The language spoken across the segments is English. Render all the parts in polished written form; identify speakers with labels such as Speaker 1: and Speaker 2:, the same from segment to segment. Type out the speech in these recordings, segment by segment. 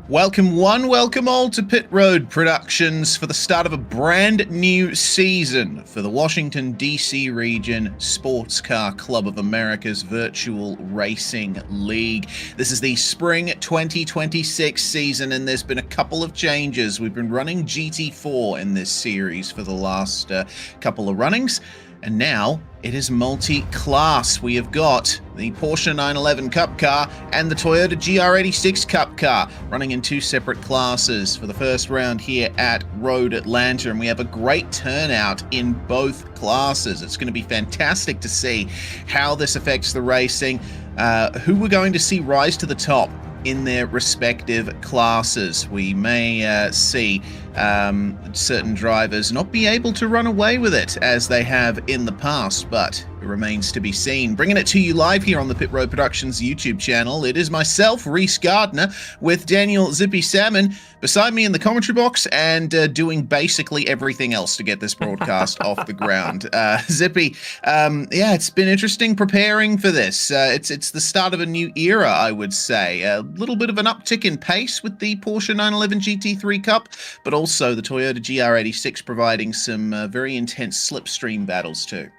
Speaker 1: Welcome one, welcome all to Pit Road Productions for the start of a brand new season for the Washington DC Region Sports Car Club of America's Virtual Racing League. This is the spring 2026 season and there's been a couple of changes. We've been running GT4 in this series for the last couple of runnings. And now it is multi-class. We have got the Porsche 911 Cup car and the Toyota GR86 Cup car running in two separate classes for the first round here at Road Atlanta. And we have a great turnout in both classes. It's going to be fantastic to see how this affects the racing, who we're going to see rise to the top in their respective classes. We may see certain drivers not be able to run away with it as they have in the past, but it remains to be seen. Bringing it to you live here on the Pit Road Productions YouTube channel, it is myself, Reese Gardner, with Daniel Zippy Salmon beside me in the commentary box and doing basically everything else to get this broadcast off the ground. Zippy, yeah, it's been interesting preparing for this. It's the start of a new era, I would say. A little bit of an uptick in pace with the Porsche 911 GT3 Cup, but also the Toyota GR86 providing some very intense slipstream battles too.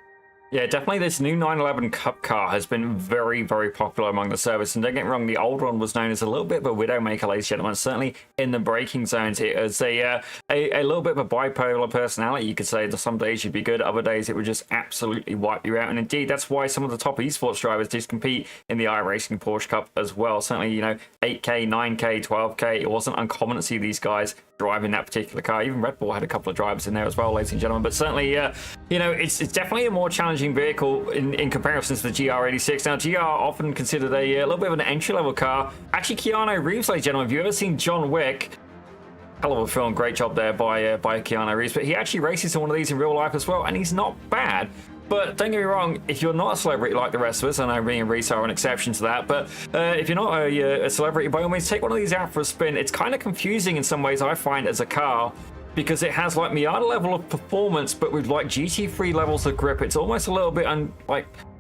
Speaker 2: Yeah, definitely this new 911 Cup car has been very, very popular among the service. And don't get me wrong, the old one was known as a little bit of a widowmaker, ladies and gentlemen. Certainly in the braking zones, it was a little bit of a bipolar personality, you could say. Some days you'd be good, other days it would just absolutely wipe you out. And indeed, that's why some of the top esports drivers did compete in the iRacing Porsche Cup as well. Certainly, you know, 8K, 9K, 12K, it wasn't uncommon to see these guys driving that particular car. Even Red Bull had a couple of drivers in there as well, ladies and gentlemen. But certainly, you know, it's definitely a more challenging vehicle in comparison to the GR86. Now, GR often considered a little bit of an entry-level car. Actually, Keanu Reeves, ladies and gentlemen, have you ever seen John Wick? Hell of a film, great job there by Keanu Reeves. But he actually races in one of these in real life as well, and he's not bad. But don't get me wrong, if you're not a celebrity like the rest of us, I know me and Reese are an exception to that, but if you're not a celebrity, by all means, take one of these out for a spin. It's kind of confusing in some ways, I find, as a car, because it has like Miata level of performance, but with like GT3 levels of grip. It's almost a little bit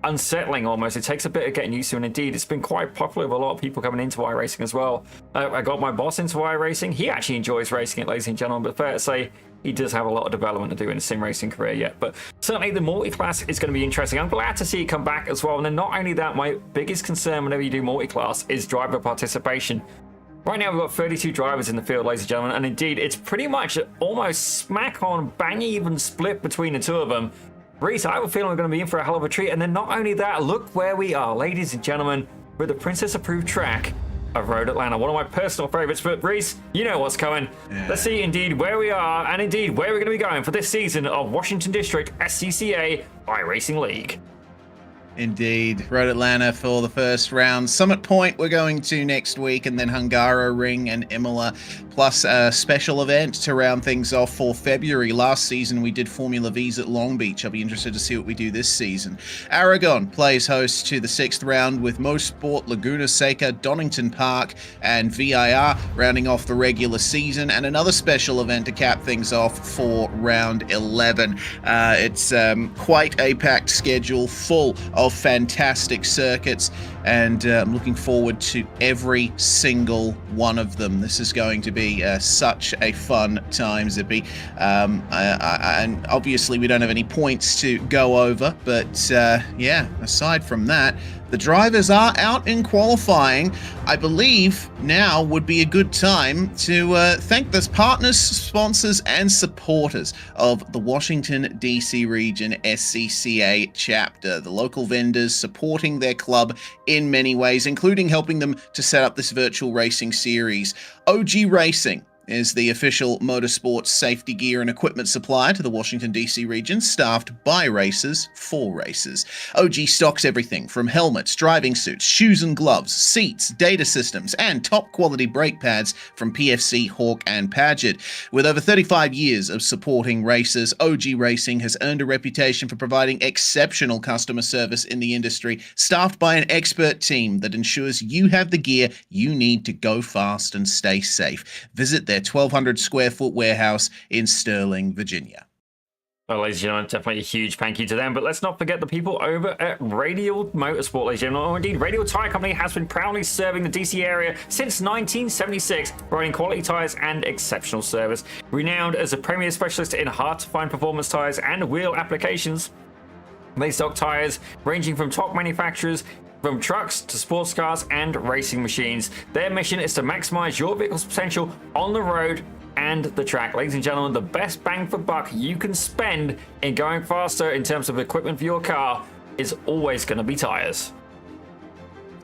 Speaker 2: unsettling almost. It takes a bit of getting used to, and indeed it's been quite popular with a lot of people coming into iRacing as well. I got my boss into iRacing. He actually enjoys racing it, ladies and gentlemen, but fair to say he does have a lot of development to do in his sim racing career yet. But certainly the multi-class is going to be interesting. I'm glad to see it come back as well. And then not only that, my biggest concern whenever you do multi-class is driver participation. Right now we've got 32 drivers in the field, ladies and gentlemen, and indeed it's pretty much almost smack on bang even split between the two of them. Reese, I have a feeling we're going to be in for a hell of a treat. And then not only that, look where we are, ladies and gentlemen, with the Princess approved track of Road Atlanta, one of my personal favorites. But Reese, you know what's coming. Yeah. Let's see indeed where we are and indeed where we're going to be going for this season of Washington District SCCA iRacing League.
Speaker 1: Indeed, Road Atlanta for the first round. Summit Point we're going to next week, and then Hungaroring and Imola, plus a special event to round things off for February. Last season we did Formula V's at Long Beach. I'll be interested to see what we do this season. Aragon plays host to the sixth round with Motorsport, Laguna Seca, Donington Park, and VIR rounding off the regular season, and another special event to cap things off for round 11. It's quite a packed schedule full of fantastic circuits, and I'm looking forward to every single one of them. This is going to be such a fun time, Zippy. And obviously we don't have any points to go over, but yeah, aside from that, the drivers are out in qualifying. I believe now would be a good time to thank the partners, sponsors, and supporters of the Washington DC Region SCCA chapter. The local vendors supporting their club in many ways, including helping them to set up this virtual racing series. OG Racing is the official motorsports safety gear and equipment supplier to the Washington DC region, staffed by racers for racers. OG stocks everything from helmets, driving suits, shoes and gloves, seats, data systems, and top quality brake pads from PFC, Hawk, and Paget. With over 35 years of supporting racers, OG Racing has earned a reputation for providing exceptional customer service in the industry, staffed by an expert team that ensures you have the gear you need to go fast and stay safe. Visit their 1,200 square foot warehouse in Sterling, Virginia.
Speaker 2: Well, ladies and gentlemen, definitely a huge thank you to them. But let's not forget the people over at Radial Motorsport, ladies and gentlemen. Indeed, Radial Tire Company has been proudly serving the DC area since 1976, providing quality tires and exceptional service. Renowned as a premier specialist in hard-to-find performance tires and wheel applications, they stock tires ranging from top manufacturers, from trucks to sports cars and racing machines. Their mission is to maximize your vehicle's potential on the road and the track. Ladies and gentlemen, the best bang for buck you can spend in going faster in terms of equipment for your car is always going to be tires.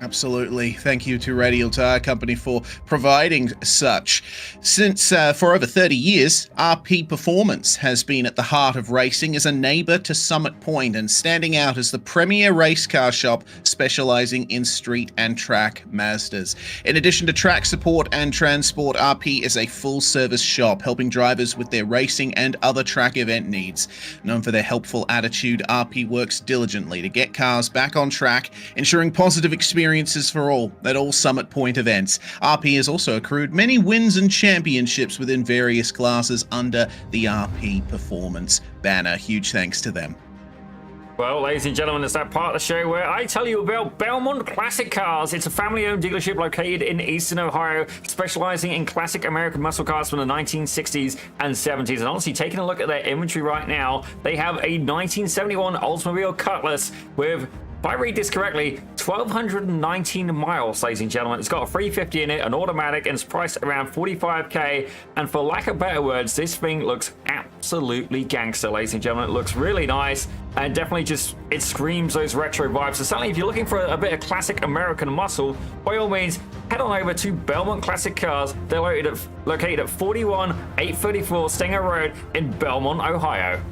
Speaker 1: Absolutely. Thank you to Radial Tire Company for providing such. Since for over 30 years, RP Performance has been at the heart of racing as a neighbor to Summit Point and standing out as the premier race car shop specializing in street and track Mazdas. In addition to track support and transport, RP is a full-service shop helping drivers with their racing and other track event needs. Known for their helpful attitude, RP works diligently to get cars back on track, ensuring positive experiences for all at all Summit Point events. RP has also accrued many wins and championships within various classes under the RP Performance banner. Huge thanks to them.
Speaker 2: Well, ladies and gentlemen, it's that part of the show where I tell you about Belmont Classic Cars. It's a family-owned dealership located in Eastern Ohio, specializing in classic American muscle cars from the 1960s and 70s. And honestly, taking a look at their inventory right now, they have a 1971 Oldsmobile Cutlass with, if I read this correctly, 1,219 miles, ladies and gentlemen. It's got a 350 in it, an automatic, and it's priced around $45K. And for lack of better words, this thing looks absolutely gangster, ladies and gentlemen. It looks really nice and definitely just, it screams those retro vibes. So certainly if you're looking for a bit of classic American muscle, by all means, head on over to Belmont Classic Cars. They're located at 41834 Stenger Road in Belmont, Ohio.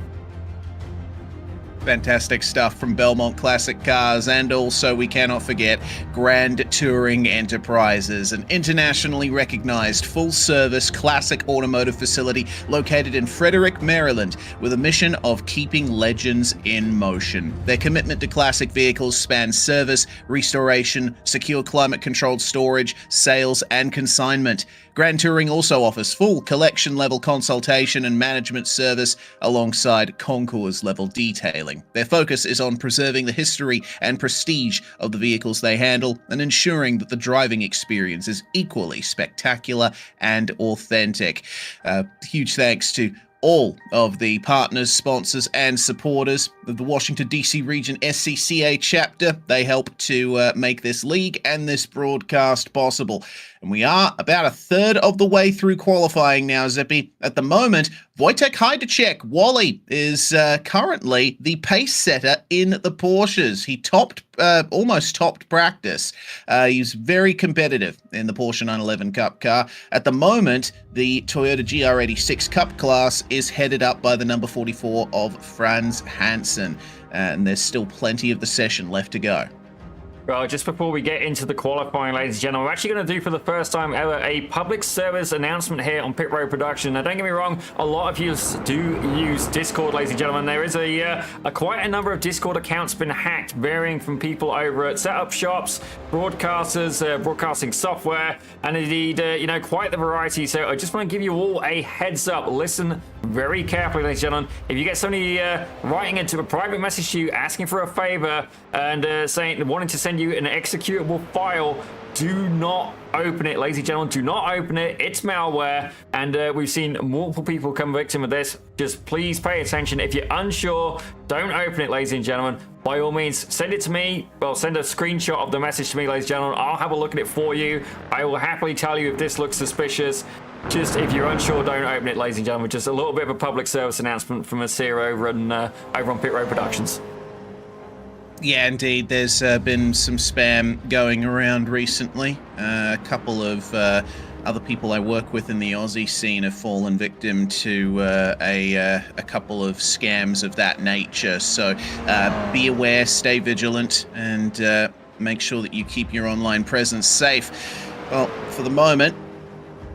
Speaker 1: Fantastic stuff from Belmont Classic Cars, and also we cannot forget Grand Touring Enterprises, an internationally recognized full-service classic automotive facility located in Frederick, Maryland, with a mission of keeping legends in motion. Their commitment to classic vehicles spans service, restoration, secure climate-controlled storage, sales, and consignment. Grand Touring also offers full collection-level consultation and management service alongside concours-level detailing. Their focus is on preserving the history and prestige of the vehicles they handle and ensuring that the driving experience is equally spectacular and authentic. Huge thanks to all of the partners, sponsors, and supporters of the Washington DC Region SCCA chapter. They help to make this league and this broadcast possible. And we are about a third of the way through qualifying now, Zippy. At the moment, Wojtek Heidecek, Wally, is currently the pace setter in the Porsches. He almost topped practice. He's very competitive in the Porsche 911 Cup car. At the moment, the Toyota GR86 Cup class is headed up by the number 44 of Franz Hansen. And there's still plenty of the session left to go.
Speaker 2: Well, just before we get into the qualifying, ladies and gentlemen, we're actually going to do for the first time ever a public service announcement here on Pit Road Production. Now, don't get me wrong, a lot of you do use Discord, ladies and gentlemen. There is quite a number of Discord accounts been hacked, varying from people over at setup shops, broadcasters, broadcasting software, and indeed, quite the variety. So I just want to give you all a heads up. Listen very carefully, ladies and gentlemen. If you get somebody writing into a private message to you asking for a favor and wanting to send you an executable file, do not open it, ladies and gentlemen. Do not open it. It's malware, and we've seen multiple people come victim of this. Just please pay attention. If you're unsure, don't open it, ladies and gentlemen. By all means, send it to me. Well, send a screenshot of the message to me, ladies and gentlemen. I'll have a look at it for you. I will happily tell you if this looks suspicious. Just if you're unsure, don't open it, ladies and gentlemen. Just a little bit of a public service announcement from us here over on Pit Road Productions.
Speaker 1: Yeah, indeed. There's been some spam going around recently. A couple of other people I work with in the Aussie scene have fallen victim to a couple of scams of that nature. So be aware, stay vigilant, and make sure that you keep your online presence safe. Well, for the moment,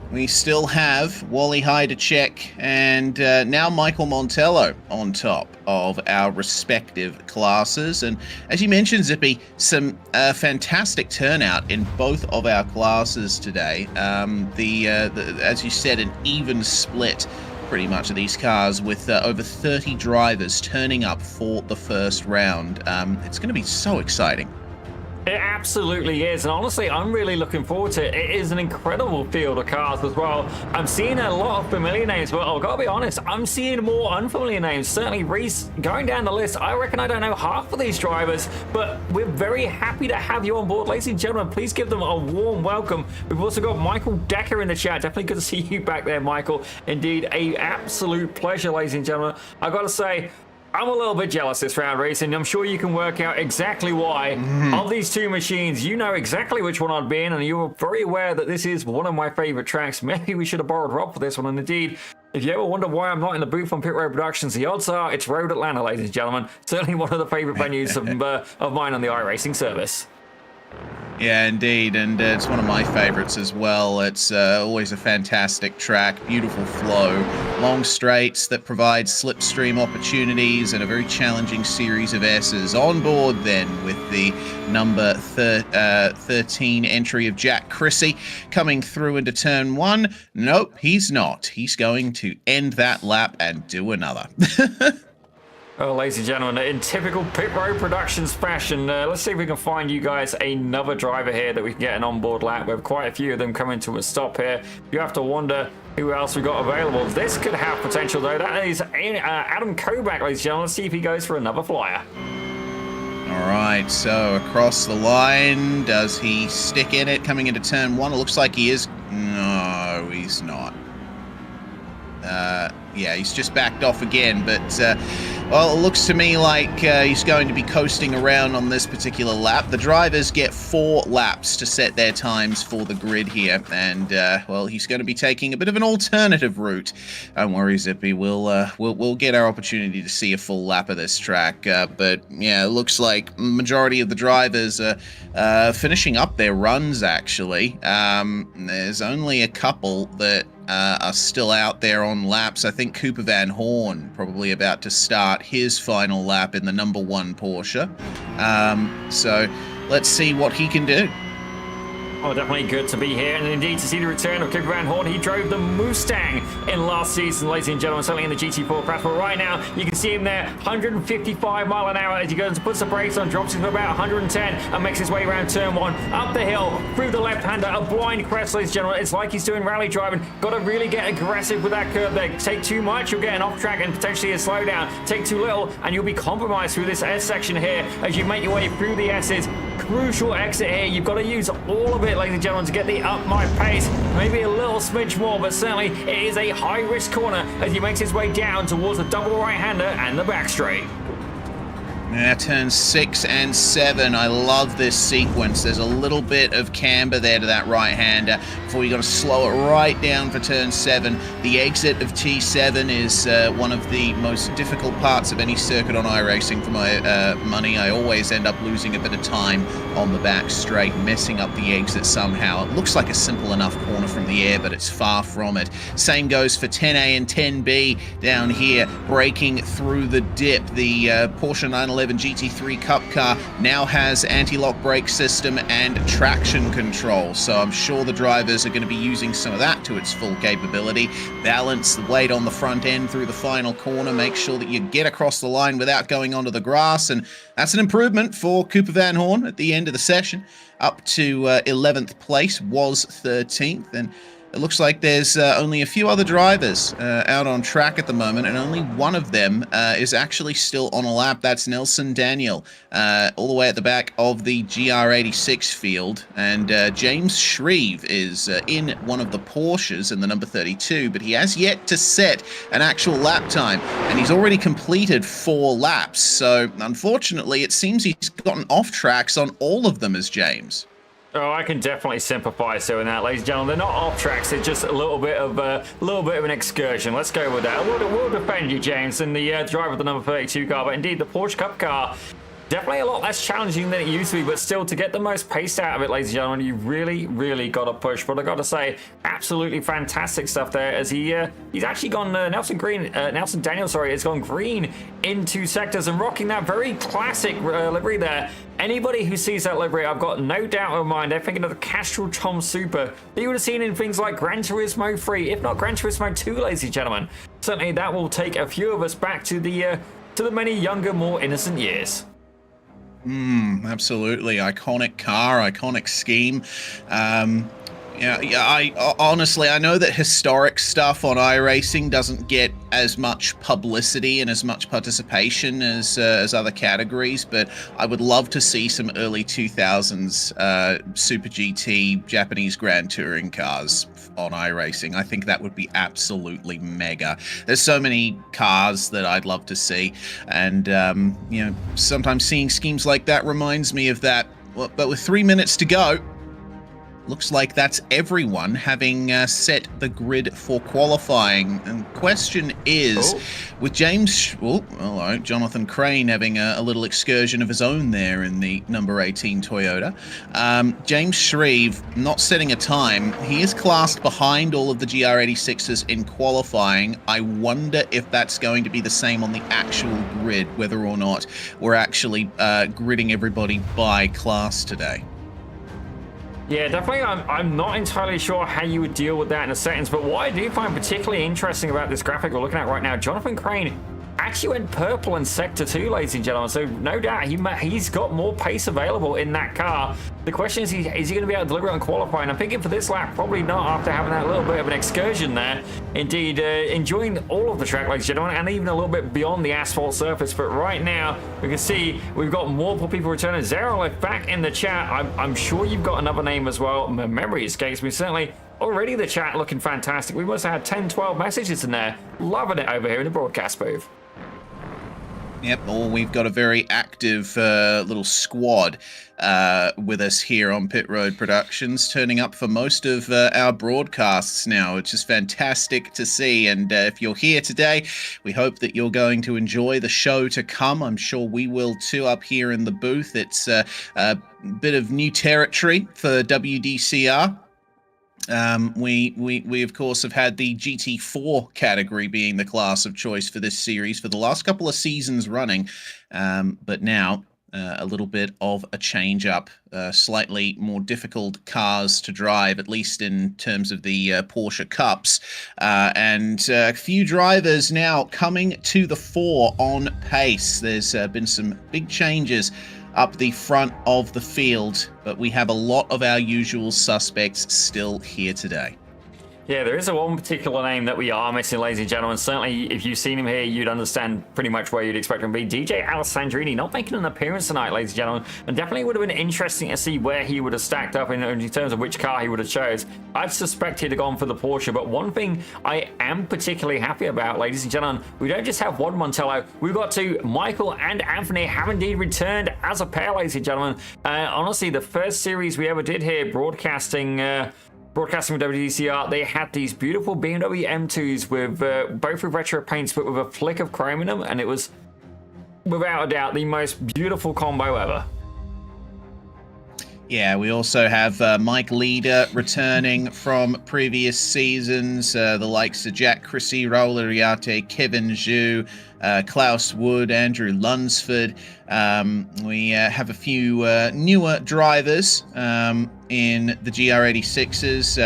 Speaker 1: we still have Wally Heidecek and now Michael Montello on top of our respective classes. And as you mentioned, Zippy, some fantastic turnout in both of our classes today. As you said, an even split pretty much of these cars, with over 30 drivers turning up for the first round. It's going to be so exciting.
Speaker 2: It absolutely is, and honestly, I'm really looking forward to it. It is an incredible field of cars as well. I'm seeing a lot of familiar names, but I've got to be honest, I'm seeing more unfamiliar names. Certainly, Reese, going down the list, I reckon I don't know half of these drivers, but we're very happy to have you on board. Ladies and gentlemen, please give them a warm welcome. We've also got Michael Decker in the chat. Definitely good to see you back there, Michael. Indeed, a absolute pleasure, ladies and gentlemen. I've got to say, I'm a little bit jealous this round, Reese, and I'm sure you can work out exactly why. Of these two machines, you know exactly which one I'd be in, and you're very aware that this is one of my favorite tracks. Maybe we should have borrowed Rob for this one, and indeed, if you ever wonder why I'm not in the booth on Pit Road Productions, the odds are it's Road Atlanta, ladies and gentlemen. Certainly one of the favorite venues of mine on the iRacing service.
Speaker 1: Yeah, indeed, and it's one of my favorites as well. It's always a fantastic track, beautiful flow, long straights that provide slipstream opportunities, and a very challenging series of S's. On board then with the number 13 entry of Jack Chrissy coming through into turn 1. Nope, he's not. He's going to end that lap and do another.
Speaker 2: Well, ladies and gentlemen, in typical Pit Road Productions fashion, let's see if we can find you guys another driver here that we can get an onboard lap. We have quite a few of them coming to a stop here. You have to wonder who else we got available. This could have potential, though. That is Adam Koback, ladies and gentlemen. Let's see if he goes for another flyer.
Speaker 1: All right, so across the line, does he stick in it coming into turn 1? It looks like he is. No, he's not. Yeah, he's just backed off again, but, well, it looks to me like he's going to be coasting around on this particular lap. The drivers get 4 laps to set their times for the grid here, and, well, he's going to be taking a bit of an alternative route. Don't worry, Zippy, we'll get our opportunity to see a full lap of this track, but, yeah, it looks like majority of the drivers are finishing up their runs, actually. There's only a couple that are still out there on laps. I think Cooper Van Horn probably about to start his final lap in the number 1 Porsche. So let's see what he can do.
Speaker 2: Oh, definitely good to be here, and indeed to see the return of Cooper Van Horn. He drove the Mustang in last season, ladies and gentlemen, certainly in the GT4 class. But right now, you can see him there, 155 mile an hour as he goes and puts the brakes on, drops it to about 110, and makes his way around turn 1, up the hill, through the left-hander, a blind crest, ladies and gentlemen. It's like he's doing rally driving. Got to really get aggressive with that curve there. Take too much, you'll get an off-track and potentially a slowdown. Take too little, and you'll be compromised through this S section here as you make your way through the S's. Crucial exit here. You've got to use all of it, ladies and gentlemen, to get the up my pace. Maybe a little smidge more, but certainly it is a high-risk corner as he makes his way down towards the double right-hander and the back straight.
Speaker 1: Yeah, turns 6 and 7. I love this sequence. There's a little bit of camber there to that right-hander before you got to slow it right down for turn 7. The exit of T7 is one of the most difficult parts of any circuit on iRacing for my money. I always end up losing a bit of time on the back straight, messing up the exit somehow. It looks like a simple enough corner from the air, but it's far from it. Same goes for 10A and 10B down here, breaking through the dip. The Porsche 911 GT3 Cup car now has anti-lock brake system and traction control, so I'm sure the drivers are going to be using some of that to its full capability. Balance the weight on the front end through the final corner, make sure that you get across the line without going onto the grass, and that's an improvement for Cooper Van Horn at the end of the session. Up to 11th place, was 13th, and it looks like there's only a few other drivers out on track at the moment, and only one of them is actually still on a lap. That's Nelson Daniel, all the way at the back of the GR86 field. And James Shreve is in one of the Porsches in the number 32, but he has yet to set an actual lap time, and he's already completed 4 laps. So, unfortunately, it seems he's gotten off tracks on all of them as James.
Speaker 2: Oh, I can definitely sympathise doing that, ladies and gentlemen. They're not off tracks; it's just a little bit of an excursion. Let's go with that. We'll defend you, James, and the driver of the number 32 car. But indeed, the Porsche Cup car Definitely a lot less challenging than it used to be, but still, to get the most pace out of it, ladies and gentlemen, you really got to push. But I got to say, absolutely fantastic stuff there, as he's actually gone Nelson Daniel, sorry, has gone green in 2 sectors and rocking that very classic livery there. Anybody who sees that livery, I've got no doubt in mind, they're thinking of the Castrol Tom Super that you would have seen in things like Gran Turismo 3, if not Gran Turismo 2, ladies and gentlemen. Certainly, that will take a few of us back to the many younger, more innocent years.
Speaker 1: Absolutely. Iconic car, iconic scheme. I honestly, I know that historic stuff on iRacing doesn't get as much publicity and as much participation as other categories, but I would love to see some early 2000s Super GT Japanese Grand Touring cars on iRacing. I think that would be absolutely mega. There's so many cars that I'd love to see, and sometimes seeing schemes like that reminds me of that. But with 3 minutes to go, looks like that's everyone having set the grid for qualifying. And question is, with Jonathan Crane having a little excursion of his own there in the number 18 Toyota. James Shreve not setting a time. He is classed behind all of the GR86s in qualifying. I wonder if that's going to be the same on the actual grid, whether or not we're actually gridding everybody by class today.
Speaker 2: Yeah, definitely. I'm not entirely sure how you would deal with that in the settings, but what I do find particularly interesting about this graphic we're looking at right now, Jonathan Crane actually went purple in Sector 2, ladies and gentlemen, so no doubt he's got more pace available in that car. The question is he going to be able to deliver it on qualifying? I'm thinking for this lap, probably not, after having that little bit of an excursion there. Indeed, enjoying all of the track, ladies and gentlemen, and even a little bit beyond the asphalt surface. But right now, we can see we've got multiple people returning. Zerolef back in the chat. I'm sure you've got another name as well. My memory escapes me, certainly. Already the chat looking fantastic. We must have had 10, 12 messages in there. Loving it over here in the broadcast booth.
Speaker 1: Yep, we've got a very active little squad with us here on Pit Road Productions, turning up for most of our broadcasts now, which is fantastic to see. And if you're here today, we hope that you're going to enjoy the show to come. I'm sure we will too up here in the booth. It's a bit of new territory for WDCR. We of course have had the GT4 category being the class of choice for this series for the last couple of seasons running, but now a little bit of a change up, slightly more difficult cars to drive, at least in terms of the Porsche Cups, and a few drivers now coming to the fore on pace. There's been some big changes up the front of the field, but we have a lot of our usual suspects still here today.
Speaker 2: Yeah, there is one particular name that we are missing, ladies and gentlemen. Certainly, if you've seen him here, you'd understand pretty much where you'd expect him to be. DJ Alessandrini not making an appearance tonight, ladies and gentlemen, and definitely would have been interesting to see where he would have stacked up in terms of which car he would have chose. I'd suspect he'd have gone for the Porsche, but one thing I am particularly happy about, ladies and gentlemen, we don't just have one Montello. We've got two. Michael and Anthony have indeed returned as a pair, ladies and gentlemen. Honestly, the first series we ever did here, broadcasting with WDCR, they had these beautiful BMW M2s with both with retro paints but with a flick of chrome in them, and it was without a doubt the most beautiful combo ever.
Speaker 1: Yeah, we also have Mike Leader returning from previous seasons, the likes of Jack Chrissy, Raul Iriarte, Kevin Zhu, Klaus Wood, Andrew Lunsford. We have a few newer drivers in the GR86s,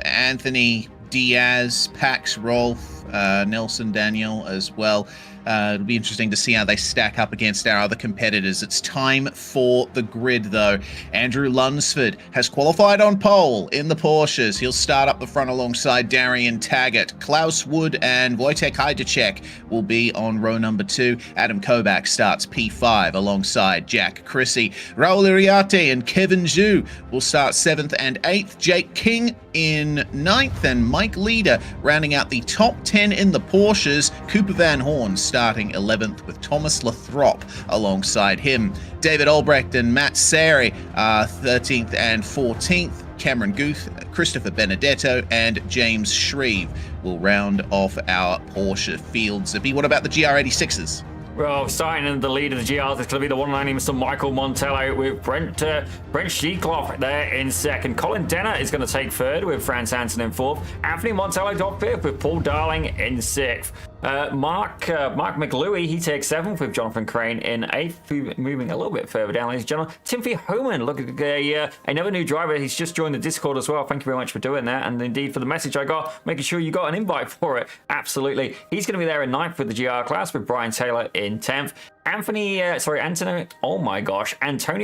Speaker 1: Anthony Diaz, Pax Rolf, Nelson Daniel as well. It'll be interesting to see how they stack up against our other competitors. It's time for the grid, though. Andrew Lunsford has qualified on pole in the Porsches. He'll start up the front alongside Darian Taggart. Klaus Wood and Wojtek Heidecek will be on row number 2. Adam Kobach starts P5 alongside Jack Chrissy. Raul Iriarte and Kevin Zhu will start 7th and 8th. Jake King in 9th, and Mike Leader rounding out the top 10 in the Porsches. Cooper Van Horn starting 11th with Thomas Lathrop alongside him. David Albrecht and Matt Sari are 13th and 14th. Cameron Guth, Christopher Benedetto, and James Shreve will round off our Porsche fields. What about the GR86s?
Speaker 2: Well, starting in the lead of the GRs, it's going to be the one and only Mr. Michael Montello with Brent Sheikloff there in second. Colin Denner is going to take third with Franz Hansen in fourth. Anthony Montello top fifth with Paul Darling in sixth. Mark McLuey, he takes seventh with Jonathan Crane in eighth. Moving a little bit further down, ladies and gentlemen, Timothy Homan, look at another new driver. He's just joined the Discord as well. Thank you very much for doing that, and indeed for the message I got, making sure you got an invite for it. Absolutely. He's going to be there in ninth with the GR class with Brian Taylor in 10th. Antonio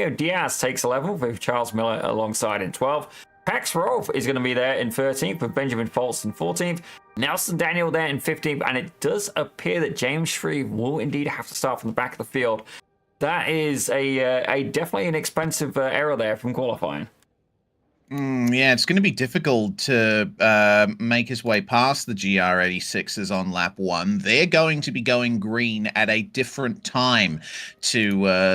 Speaker 2: Diaz takes 11th with Charles Miller alongside in 12th. Pax Rolf is going to be there in 13th with Benjamin Foltz in 14th. Nelson Daniel there in 15th, and it does appear that James Shreve will indeed have to start from the back of the field. That is a definitely an expensive error there from qualifying.
Speaker 1: Yeah, it's going to be difficult to make his way past the GR86s on lap 1. They're going to be going green at a different time to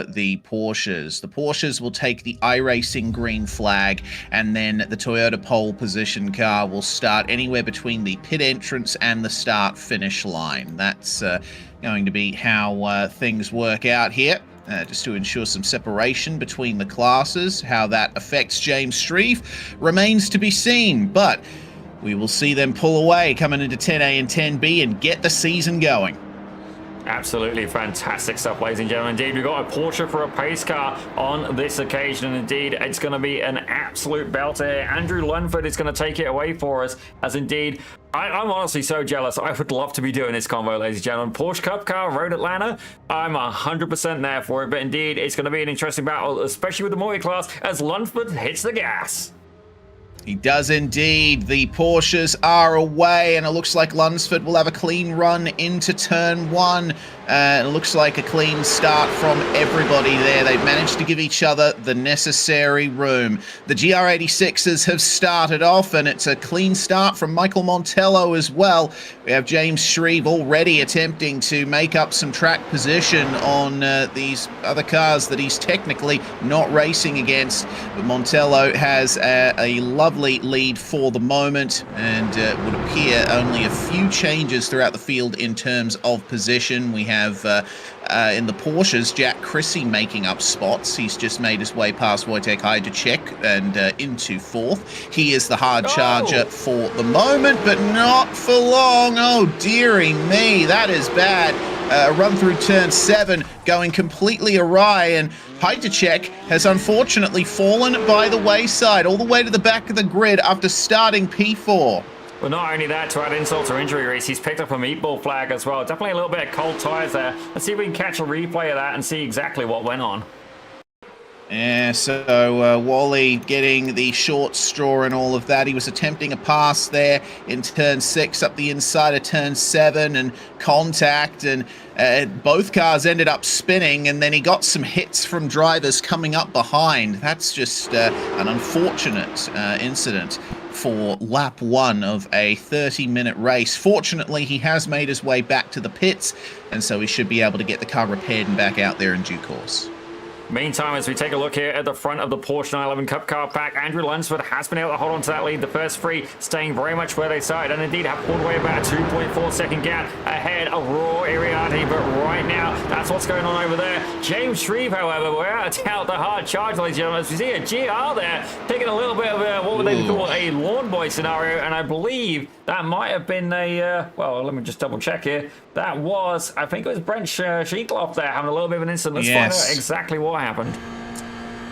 Speaker 1: the Porsches. The Porsches will take the iRacing green flag, and then the Toyota pole position car will start anywhere between the pit entrance and the start-finish line. That's going to be how things work out here. Just to ensure some separation between the classes. How that affects James Shreve remains to be seen, but we will see them pull away coming into 10A and 10B and get the season going.
Speaker 2: Absolutely fantastic stuff, ladies and gentlemen. Indeed, we've got a Porsche for a pace car on this occasion, and indeed, it's going to be an absolute belter here. Andrew Lunford is going to take it away for us, as indeed, I'm honestly so jealous. I would love to be doing this convo, ladies and gentlemen. Porsche Cup car, Road Atlanta, I'm 100% there for it, but indeed, it's going to be an interesting battle, especially with the multi-class, as Lunford hits the gas.
Speaker 1: He does indeed. The Porsches are away, and it looks like Lunsford will have a clean run into turn 1. It looks like a clean start from everybody there. They've managed to give each other the necessary room. The GR86s have started off, and it's a clean start from Michael Montello as well. We have James Shreve already attempting to make up some track position on these other cars that he's technically not racing against. But Montello has a lovely lead for the moment, and it would appear only a few changes throughout the field in terms of position. We have in the Porsches, Jack Chrissy making up spots. He's just made his way past Wojtek Hajduczek and into 4th. He is the hard charger for the moment, but not for long. Oh, dearie me, that is bad. A run through turn 7 going completely awry, and Hajduczek has unfortunately fallen by the wayside all the way to the back of the grid after starting P4.
Speaker 2: Well, not only that, to add insult to injury, Reese, he's picked up a meatball flag as well. Definitely a little bit of cold tires there. Let's see if we can catch a replay of that and see exactly what went on.
Speaker 1: Yeah, so Wally getting the short straw and all of that. He was attempting a pass there in turn 6 up the inside of turn 7 and contact, and both cars ended up spinning, and then he got some hits from drivers coming up behind. That's just an unfortunate incident for lap 1 of a 30-minute race. Fortunately, he has made his way back to the pits, and so he should be able to get the car repaired and back out there in due course.
Speaker 2: Meantime, as we take a look here at the front of the Porsche 911 Cup car pack, Andrew Lunsford has been able to hold on to that lead. The first 3 staying very much where they started, and indeed have pulled away about a 2.4 second gap ahead of Raw Ariadne. But right now, that's what's going on over there. James Shreve, however, without a doubt, the hard charge, ladies and gentlemen. As we see a GR there, taking a little bit of a, what would they call a lawn boy scenario, and I believe that might have been a, well, let me just double check here. That was, I think it was Brent Sheikloff there having a little bit of an incident. Let's find out exactly what happened.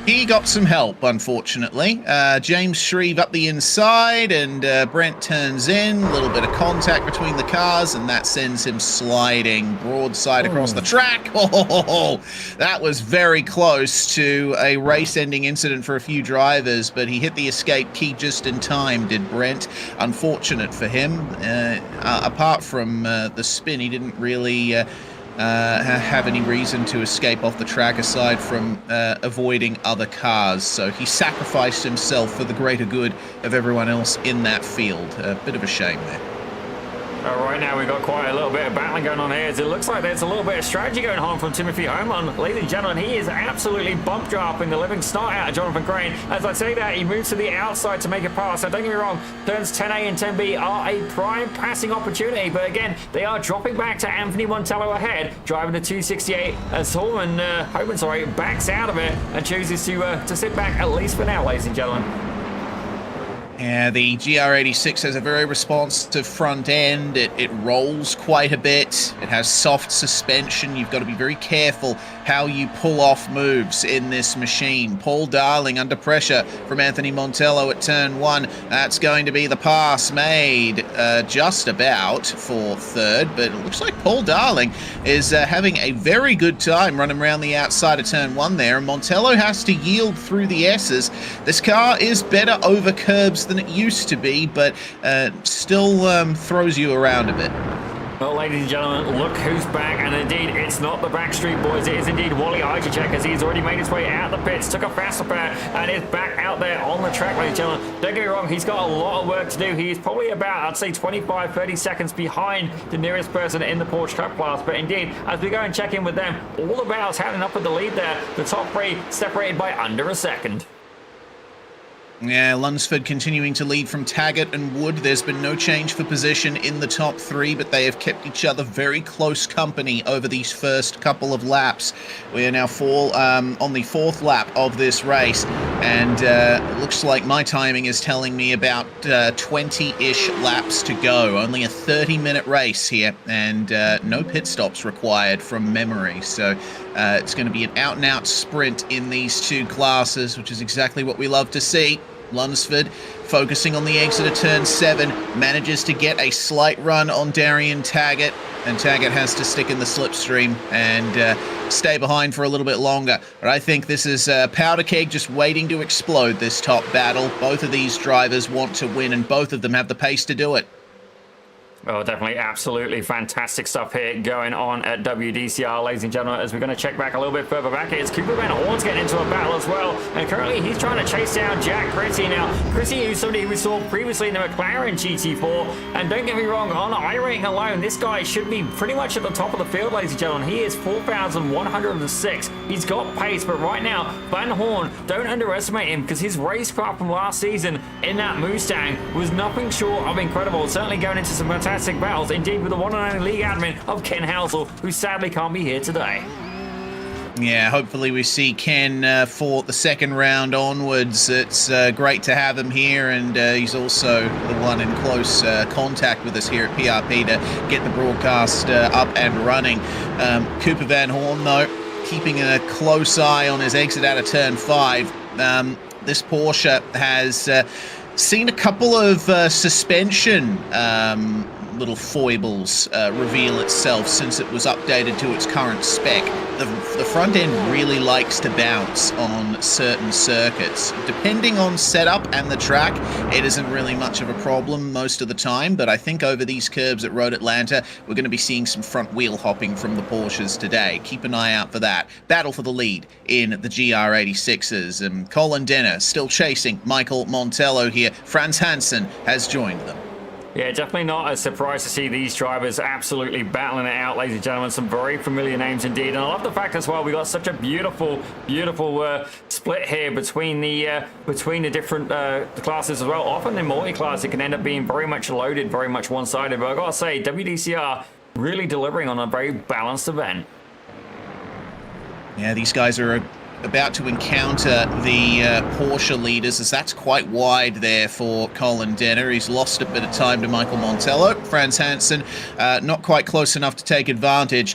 Speaker 1: He got some help, unfortunately. James Shreve up the inside, and Brent turns in. A little bit of contact between the cars, and that sends him sliding broadside across the track. Oh, that was very close to a race-ending incident for a few drivers, but he hit the escape key just in time, did Brent. Unfortunate for him. Apart from the spin, he didn't really have any reason to escape off the track aside from avoiding other cars. So he sacrificed himself for the greater good of everyone else in that field. A bit of a shame there.
Speaker 2: Right now we've got quite a little bit of battling going on here, as it looks like there's a little bit of strategy going on from Timothy Homan. Ladies and gentlemen, he is absolutely bump dropping the living snot out of Jonathan Crane. As I say that, he moves to the outside to make a pass. Now don't get me wrong, turns 10A and 10B are a prime passing opportunity, but again, they are dropping back to Anthony Montello ahead, driving the 268 as Homan backs out of it and chooses to sit back, at least for now, ladies and gentlemen.
Speaker 1: Yeah, the GR86 has a very responsive front end. It rolls quite a bit. It has soft suspension. You've got to be very careful how you pull off moves in this machine. Paul Darling under pressure from Anthony Montello at turn 1. That's going to be the pass made just about for third, but it looks like Paul Darling is having a very good time running around the outside of turn 1 there, and Montello has to yield through the S's. This car is better over curbs than it used to be, but still throws you around a bit.
Speaker 2: Well, ladies and gentlemen, look who's back, and indeed, it's not the Backstreet Boys, it is indeed Wally Ajacek, as he's already made his way out the pits, took a fast repair, and is back out there on the track, ladies and gentlemen. Don't get me wrong, he's got a lot of work to do. He's probably about, I'd say, 25, 30 seconds behind the nearest person in the Porsche Cup class, but indeed, as we go and check in with them, all the battles happening up with the lead there, the top three separated by under a second.
Speaker 1: Yeah, Lunsford continuing to lead from Taggart and Wood. There's been no change for position in the top three, but they have kept each other very close company over these first couple of laps. We are now on the fourth lap of this race, and it looks like my timing is telling me about 20-ish laps to go. Only a 30-minute race here, and no pit stops required from memory. So it's going to be an out-and-out sprint in these two classes, which is exactly what we love to see. Lunsford focusing on the exit of turn 7, manages to get a slight run on Darian Taggart, and Taggart has to stick in the slipstream and stay behind for a little bit longer. But I think this is a powder keg just waiting to explode, this top battle. Both of these drivers want to win, and both of them have the pace to do it.
Speaker 2: Oh, definitely, absolutely fantastic stuff here going on at WDCR, ladies and gentlemen. As we're going to check back a little bit further back here, it's Cooper Van Horn's getting into a battle as well, and currently he's trying to chase down Jack Chrissy. Now, Chrissy, who's somebody we saw previously in the McLaren GT4, and don't get me wrong, on iRacing alone, this guy should be pretty much at the top of the field, ladies and gentlemen. He is 4,106. He's got pace, but right now, Van Horn, don't underestimate him, because his racecraft from last season in that Mustang was nothing short of incredible. Certainly going into some fantastic battles, indeed, with the one and only league admin of Ken Housel, who sadly can't be here today.
Speaker 1: Yeah, hopefully we see Ken for the second round onwards. It's great to have him here, and he's also the one in close contact with us here at PRP to get the broadcast up and running. Cooper Van Horn, though, keeping a close eye on his exit out of turn 5. This Porsche has seen a couple of suspension little foibles reveal itself since it was updated to its current spec. The front end really likes to bounce on certain circuits. Depending on setup and the track, it isn't really much of a problem most of the time, but I think over these curbs at Road Atlanta, we're going to be seeing some front wheel hopping from the Porsches today. Keep an eye out for that. Battle for the lead in the GR86s, and Colin Denner still chasing Michael Montello here. Franz Hansen has joined them.
Speaker 2: Yeah, definitely not a surprise to see these drivers absolutely battling it out, ladies and gentlemen. Some very familiar names indeed. And I love the fact as well, we got such a beautiful split here between the different classes as well. Often in multi-class, it can end up being very much loaded, very much one-sided. But I gotta say, WDCR really delivering on a very balanced event.
Speaker 1: Yeah, these guys are about to encounter the Porsche leaders, as that's quite wide there for Colin Denner. He's lost a bit of time to Michael Montello. Franz Hansen not quite close enough to take advantage.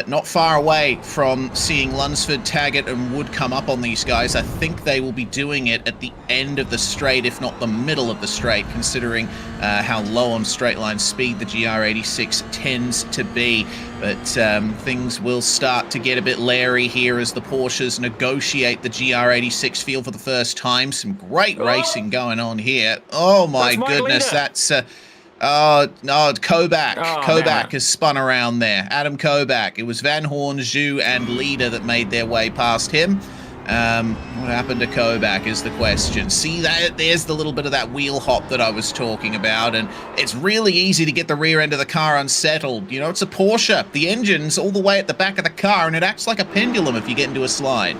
Speaker 1: Not far away from seeing Lunsford, Taggart and Wood come up on these guys. I think they will be doing it at the end of the straight, if not the middle of the straight, considering how low on straight line speed the GR86 tends to be. But things will start to get a bit leery here as the Porsches negotiate the GR86 field for the first time. Some great racing going on here. Oh my goodness, that's Kobach. Kobach has spun around there. Adam Kobach. It was Van Horn, Zhu and Leader that made their way past him. What happened to Kobach is the question. See, that there's the little bit of that wheel hop that I was talking about, and it's really easy to get the rear end of the car unsettled. You know, it's a Porsche. The engine's all the way at the back of the car, and it acts like a pendulum if you get into a slide.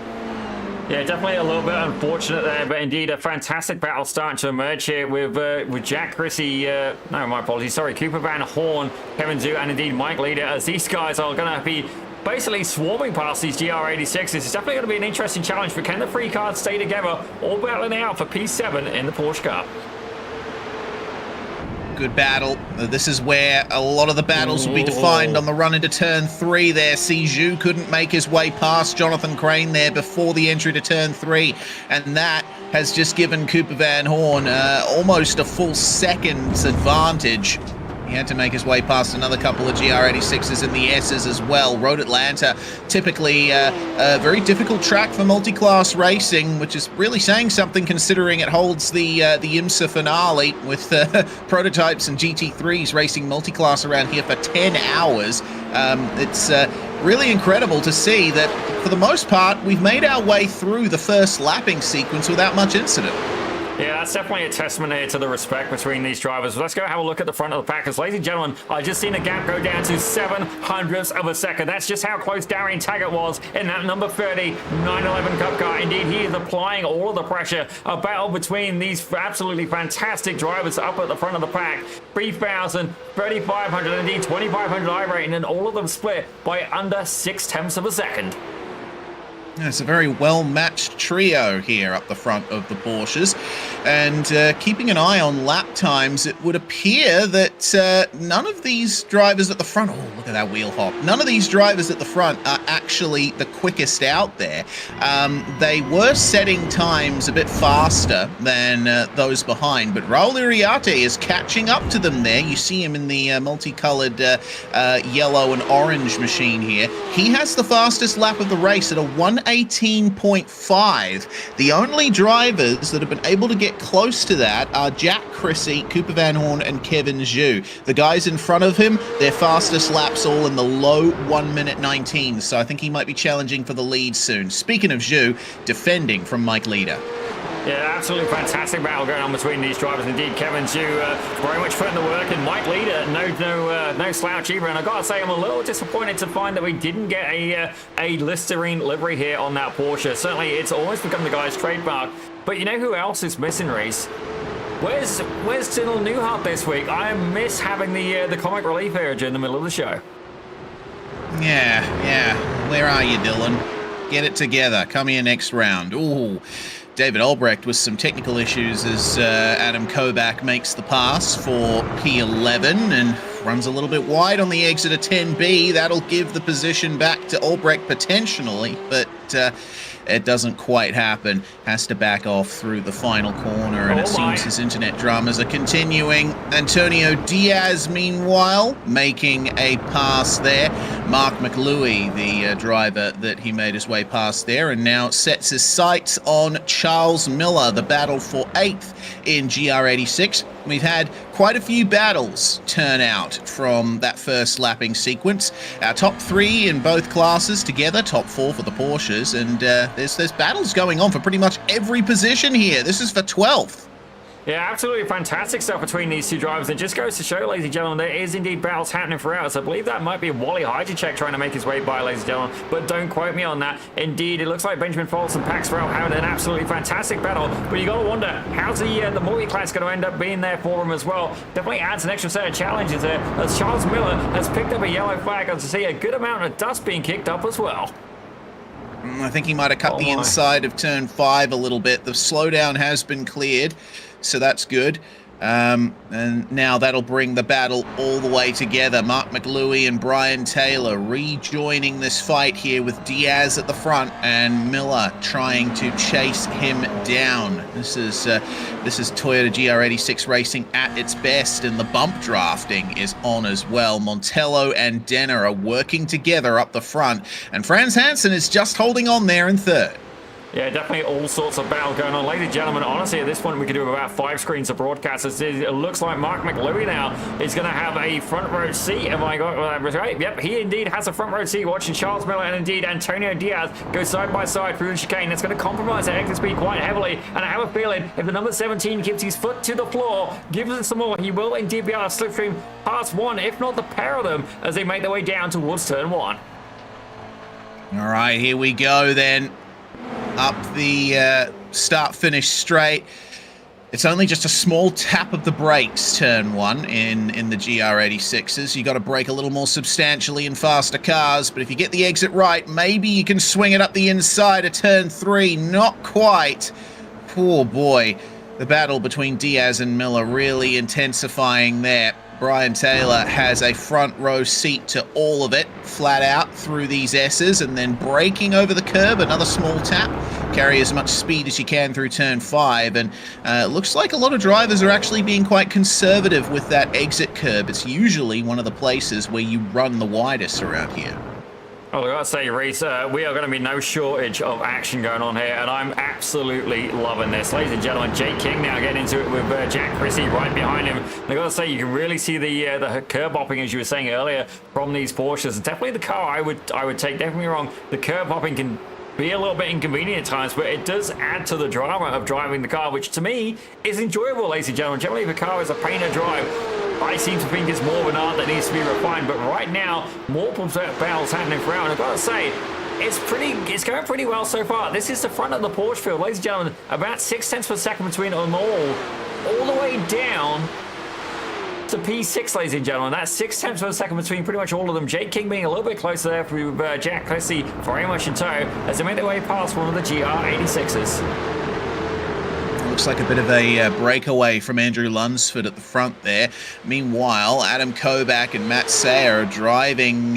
Speaker 2: Yeah, definitely a little bit unfortunate there, but indeed a fantastic battle starting to emerge here with Jack Chrissy, no, my apologies, sorry, Cooper Van Horn, Kevin Zhu, and indeed Mike Leader, as these guys are going to be basically swarming past these GR86s. It's definitely going to be an interesting challenge, but can the three cars stay together, all battling out for P7 in the Porsche car?
Speaker 1: Good battle. This is where a lot of the battles will be defined on the run into turn 3 there. See, Zhu couldn't make his way past Jonathan Crane there before the entry to turn 3, and that has just given Cooper Van Horn almost a full second's advantage. He had to make his way past another couple of GR86s in the S's as well. Road Atlanta, typically a very difficult track for multi-class racing, which is really saying something considering it holds the IMSA finale with prototypes and GT3s racing multi-class around here for 10 hours. It's really incredible to see that, for the most part, we've made our way through the first lapping sequence without much incident.
Speaker 2: Yeah, that's definitely a testament here to the respect between these drivers. Let's go have a look at the front of the pack. Because, ladies and gentlemen, I just seen a gap go down to 0.07 of a second. That's just how close Darian Taggart was in that number 30 911 Cup car. Indeed, he is applying all of the pressure. A battle between these absolutely fantastic drivers up at the front of the pack. 3,000, 3,500, indeed 2,500 iRacing, and all of them split by under 0.6 of a second.
Speaker 1: It's a very well-matched trio here up the front of the Porsches, and keeping an eye on lap times, it would appear that none of these drivers at the front, oh, look at that wheel hop, none of these drivers at the front are actually the quickest out there. They were setting times a bit faster than those behind, but Raul Iriarte is catching up to them there. You see him in the multicolored yellow and orange machine here. He has the fastest lap of the race at a 1:18.5. The only drivers that have been able to get close to that are Jack Chrissy, Cooper Van Horn, and Kevin Zhu. The guys in front of him, their fastest laps all in the low 1:19, so I think he might be challenging for the lead soon. Speaking of Zhu, defending from Mike Leader.
Speaker 2: Yeah, absolutely fantastic battle going on between these drivers. Indeed, Kevin Zhu very much putting the work, and Mike Leader, no slouch either. And I gotta say, I'm a little disappointed to find that we didn't get a Listerine livery here on that Porsche. Certainly, it's almost become the guy's trademark. But you know who else is missing, Reese? Where's Dylan Newhart this week? I miss having the comic relief area in the middle of the show.
Speaker 1: Yeah. Where are you, Dylan? Get it together. Come here next round. Ooh. David Albrecht with some technical issues as Adam Kobach makes the pass for P11 and runs a little bit wide on the exit of 10B. That'll give the position back to Albrecht potentially, but it doesn't quite happen. Has to back off through the final corner, and it seems his internet dramas are continuing. Antonio Diaz, meanwhile, making a pass there. Mark McLuey, the driver that he made his way past there, and now sets his sights on Charles Miller, the battle for 8th in GR86. We've had quite a few battles turn out from that first lapping sequence. Our top 3 in both classes together, top 4 for the Porsches, and there's battles going on for pretty much every position here. This is for 12th.
Speaker 2: Yeah, absolutely fantastic stuff between these two drivers. It just goes to show, ladies and gentlemen, there is indeed battles happening throughout. So I believe that might be Wally Hydricek trying to make his way by, ladies and gentlemen. But don't quote me on that. Indeed, it looks like Benjamin Foltz and Pax Farrell having an absolutely fantastic battle. But you got to wonder, how's the multi-class going to end up being there for him as well? Definitely adds an extra set of challenges there, as Charles Miller has picked up a yellow flag, and to see a good amount of dust being kicked up as well.
Speaker 1: I think he might have cut the inside of turn 5 a little bit. The slowdown has been cleared, so that's good. And now that'll bring the battle all the way together. Mark McLuey and Brian Taylor rejoining this fight here with Diaz at the front and Miller trying to chase him down. This is Toyota GR86 racing at its best, and the bump drafting is on as well. Montello and Denner are working together up the front, and Franz Hansen is just holding on there in 3rd.
Speaker 2: Yeah, definitely all sorts of battle going on. Ladies and gentlemen, honestly, at this point, we could do about 5 screens of broadcast. It looks like Mark McLuey now is going to have a front row seat. Am I got that right? Yep, he indeed has a front row seat watching Charles Miller and indeed Antonio Diaz go side by side through the chicane. That's going to compromise their exit speed quite heavily. And I have a feeling if the number 17 keeps his foot to the floor, gives it some more, he will indeed be able to slipstream past one, if not the pair of them, as they make their way down towards turn 1.
Speaker 1: All right, here we go then. Up the start-finish straight. It's only just a small tap of the brakes, turn 1 in the GR86s. You got to brake a little more substantially in faster cars, but if you get the exit right, maybe you can swing it up the inside of turn 3. Not quite. Poor boy. The battle between Diaz and Miller really intensifying there. Brian Taylor has a front row seat to all of it, flat out through these S's, and then braking over the curb, another small tap. Carry as much speed as you can through turn 5, and it looks like a lot of drivers are actually being quite conservative with that exit curb. It's usually one of the places where you run the widest around here.
Speaker 2: Well, I gotta say, Reese, we are going to be no shortage of action going on here, and I'm absolutely loving this. Ladies and gentlemen, Jake King now getting into it with Jack Chrissy right behind him. And I gotta say, you can really see the curb hopping, as you were saying earlier, from these Porsches. Definitely the car I would take. Don't get me wrong, the curb hopping can be a little bit inconvenient at times, but it does add to the drama of driving the car, which to me is enjoyable, ladies and gentlemen. Generally, if a car is a pain to drive, I seem to think it's more of an art that needs to be refined, but right now, multiple battles happening throughout, and I've got to say, it's going pretty well so far. This is the front of the Porsche field, ladies and gentlemen, about 6 tenths per second between them all the way down to P6, ladies and gentlemen. That's 6 tenths per second between pretty much all of them. Jake King being a little bit closer there with Jack Chrissy very much in tow as they make their way past one of the GR86s.
Speaker 1: Looks like a bit of a breakaway from Andrew Lunsford at the front there. Meanwhile, Adam Kobach and Matt Sayer are driving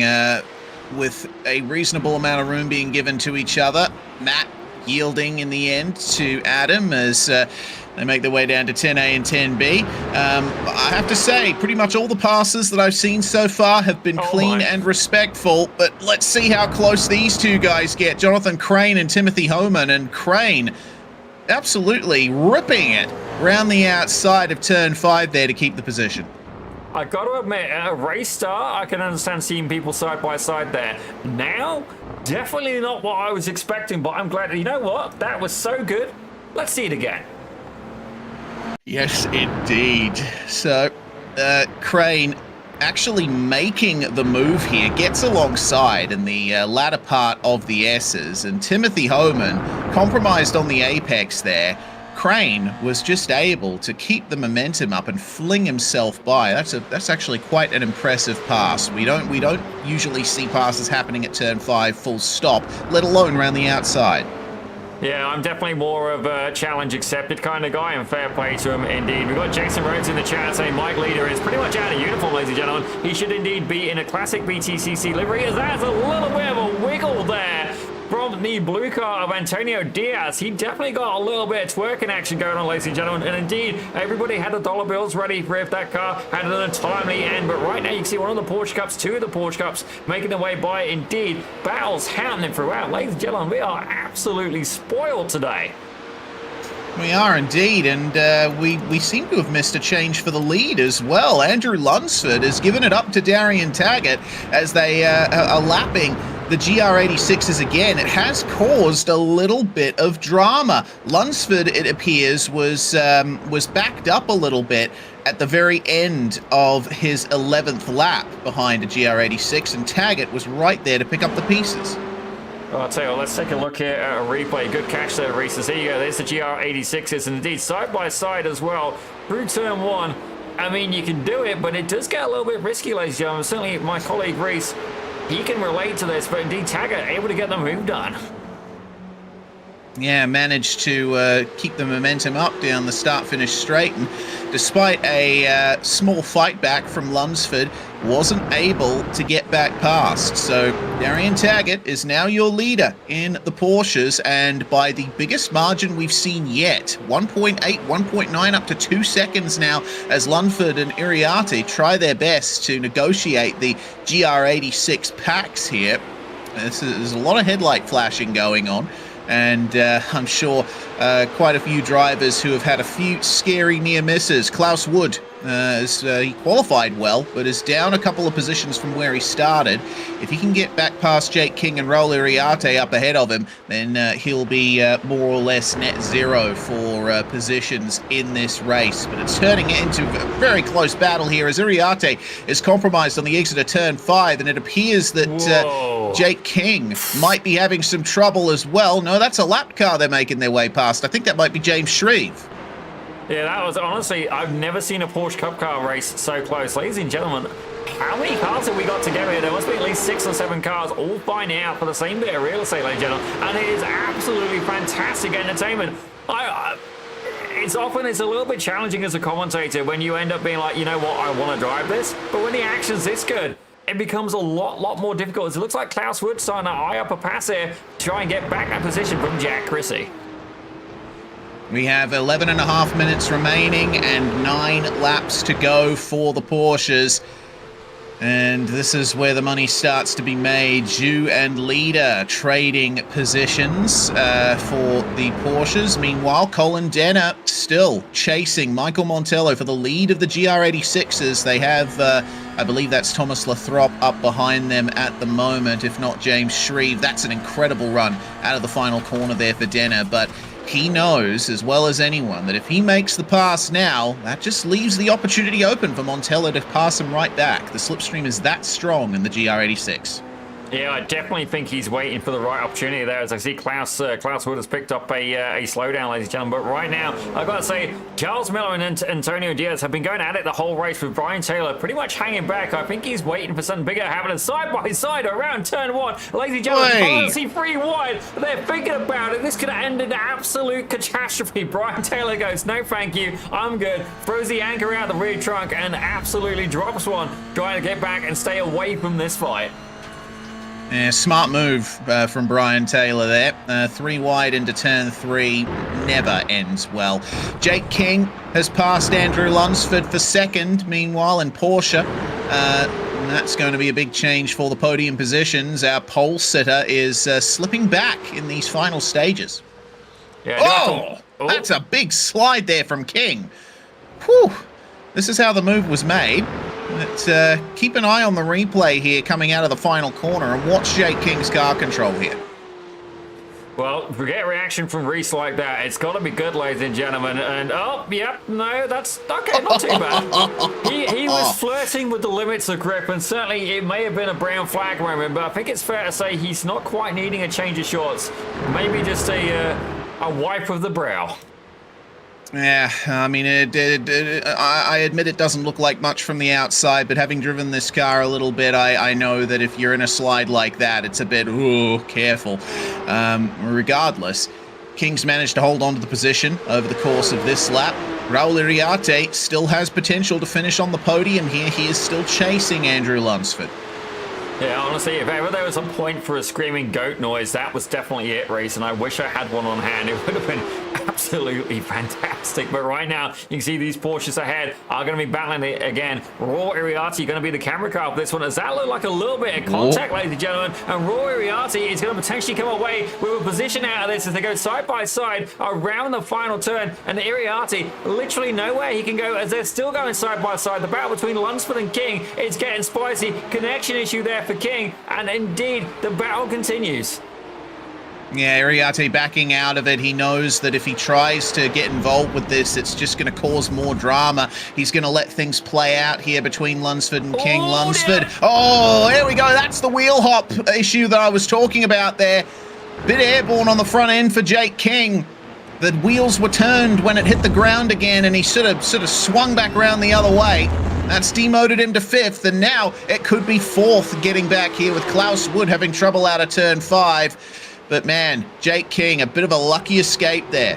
Speaker 1: with a reasonable amount of room being given to each other. Matt yielding in the end to Adam as they make their way down to 10A and 10B. I have to say, pretty much all the passes that I've seen so far have been clean and respectful, but let's see how close these two guys get. Jonathan Crane and Timothy Homan, and Crane absolutely ripping it round the outside of turn 5 there to keep the position.
Speaker 2: I got to admit, at a race start, I can understand seeing people side by side there. Now, definitely not what I was expecting, but I'm glad. You know what? That was so good. Let's see it again.
Speaker 1: Yes, indeed. So, Crane actually making the move here, gets alongside in the latter part of the S's, and Timothy Homan compromised on the apex there. Crane was just able to keep the momentum up and fling himself by. That's actually quite an impressive pass. We don't usually see passes happening at turn 5 full stop, let alone around the outside.
Speaker 2: Yeah, I'm definitely more of a challenge accepted kind of guy, and fair play to him indeed. We've got Jason Rhodes in the chat saying Mike Leader is pretty much out of uniform, ladies and gentlemen. He should indeed be in a classic BTCC livery, as that's a little bit of a wiggle there from the blue car of Antonio Diaz. He definitely got a little bit of twerking action going on, ladies and gentlemen, and indeed, everybody had the dollar bills ready for if that car had an untimely end, but right now you can see one of the Porsche Cups, two of the Porsche Cups making their way by. Indeed, battles happening throughout. Ladies and gentlemen, we are absolutely spoiled today.
Speaker 1: We are indeed, and we seem to have missed a change for the lead as well. Andrew Lunsford has given it up to Darian Taggart as they are lapping the GR86s again. It has caused a little bit of drama. Lunsford, it appears, was backed up a little bit at the very end of his 11th lap behind a GR86, and Taggart was right there to pick up the pieces.
Speaker 2: Well, I'll tell you what, let's take a look here at a replay. Good catch there, Reese. Here you go. There's the GR86s, and indeed side by side as well through turn 1. I mean, you can do it, but it does get a little bit risky, ladies and gentlemen. Certainly my colleague Reese, he can relate to this, but indeed Taggart able to get the move done.
Speaker 1: Yeah, managed to keep the momentum up down the start-finish straight, and despite a small fight back from Lunsford, wasn't able to get back past. So Darian Taggart is now your leader in the Porsches, and by the biggest margin we've seen yet. 1.8, 1.9 up to 2 seconds now as Lunsford and Iriarte try their best to negotiate the GR86 packs here. There's a lot of headlight flashing going on. And I'm sure quite a few drivers who have had a few scary near misses. Klaus Wood, he qualified well, but is down a couple of positions from where he started. If he can get back past Jake King and Raul Iriarte up ahead of him, then he'll be more or less net zero for positions in this race. But it's turning it into a very close battle here as Iriarte is compromised on the exit of turn 5, and it appears that Jake King might be having some trouble as well. No, that's a lap car they're making their way past. I think that might be James Shreve.
Speaker 2: Yeah, that was honestly, I've never seen a Porsche Cup car race so close. Ladies and gentlemen, how many cars have we got together here? There must be at least 6 or 7 cars all fighting out for the same bit of real estate, ladies and gentlemen. And it is absolutely fantastic entertainment. It's a little bit challenging as a commentator when you end up being like, you know what, I want to drive this. But when the action's this good, it becomes a lot more difficult. As it looks like Klaus Wood starting to eye up a pass here to try and get back that position from Jack Chrissy.
Speaker 1: We have 11 and a half minutes remaining and 9 laps to go for the Porsches. And this is where the money starts to be made. Zhu and Leader trading positions for the Porsches. Meanwhile, Colin Denner still chasing Michael Montello for the lead of the GR86s. They have, I believe that's Thomas Lathrop up behind them at the moment, if not James Shreve. That's an incredible run out of the final corner there for Denner, but he knows as well as anyone that if he makes the pass now, that just leaves the opportunity open for Montello to pass him right back. The slipstream is that strong in the GR86.
Speaker 2: Yeah, I definitely think he's waiting for the right opportunity there. As I see Klaus Wood has picked up a slowdown, ladies and gentlemen. But right now, I've got to say, Charles Miller and Antonio Diaz have been going at it the whole race with Brian Taylor pretty much hanging back. I think he's waiting for something bigger happening side by side around turn 1. Ladies and gentlemen, policy free wide. They're thinking about it. This could have ended in absolute catastrophe. Brian Taylor goes, no thank you, I'm good. Throws the anchor out the rear trunk and absolutely drops one, trying to get back and stay away from this fight.
Speaker 1: Yeah, smart move from Brian Taylor there. 3 wide into turn 3 never ends well. Jake King has passed Andrew Lunsford for second, meanwhile, in Porsche. And that's going to be a big change for the podium positions. Our pole sitter is slipping back in these final stages. Yeah, that's a big slide there from King. Whew. This is how the move was made. But keep an eye on the replay here coming out of the final corner and watch Jake King's car control here.
Speaker 2: Well, if we get a reaction from Reese like that, it's got to be good, ladies and gentlemen. And, no, that's okay, not too bad. He was flirting with the limits of grip, and certainly it may have been a brown flag moment, but I think it's fair to say he's not quite needing a change of shorts. Maybe just a wipe of the brow.
Speaker 1: Yeah, I mean, I admit it doesn't look like much from the outside, but having driven this car a little bit, I know that if you're in a slide like that, it's a bit, careful. Regardless, King's managed to hold on to the position over the course of this lap. Raul Iriarte still has potential to finish on the podium here. He is still chasing Andrew Lunsford.
Speaker 2: Yeah, honestly, if ever there was a point for a screaming goat noise, that was definitely it, Reese, and I wish I had one on hand. It would have been absolutely fantastic. But right now, you can see these Porsches ahead are going to be battling it again. Raw Iriarte going to be the camera car for this one. Does that look like a little bit of contact, ladies and gentlemen? And Raw Iriarte is going to potentially come away with a position out of this as they go side by side around the final turn. And Iriarte, literally nowhere he can go as they're still going side by side. The battle between Lunsford and King is getting spicy. Connection issue there for King, and indeed the battle continues.
Speaker 1: Yeah, Iriarte backing out of it. He knows that if he tries to get involved with this, it's just going to cause more drama. He's going to let things play out here between Lunsford and King. Lunsford. Yeah. Oh, here we go. That's the wheel hop issue that I was talking about there. Bit airborne on the front end for Jake King. The wheels were turned when it hit the ground again, and he sort of swung back around the other way. That's demoted him to 5th, and now it could be 4th getting back here with Klaus Wood having trouble out of turn 5. But man, Jake King, a bit of a lucky escape there.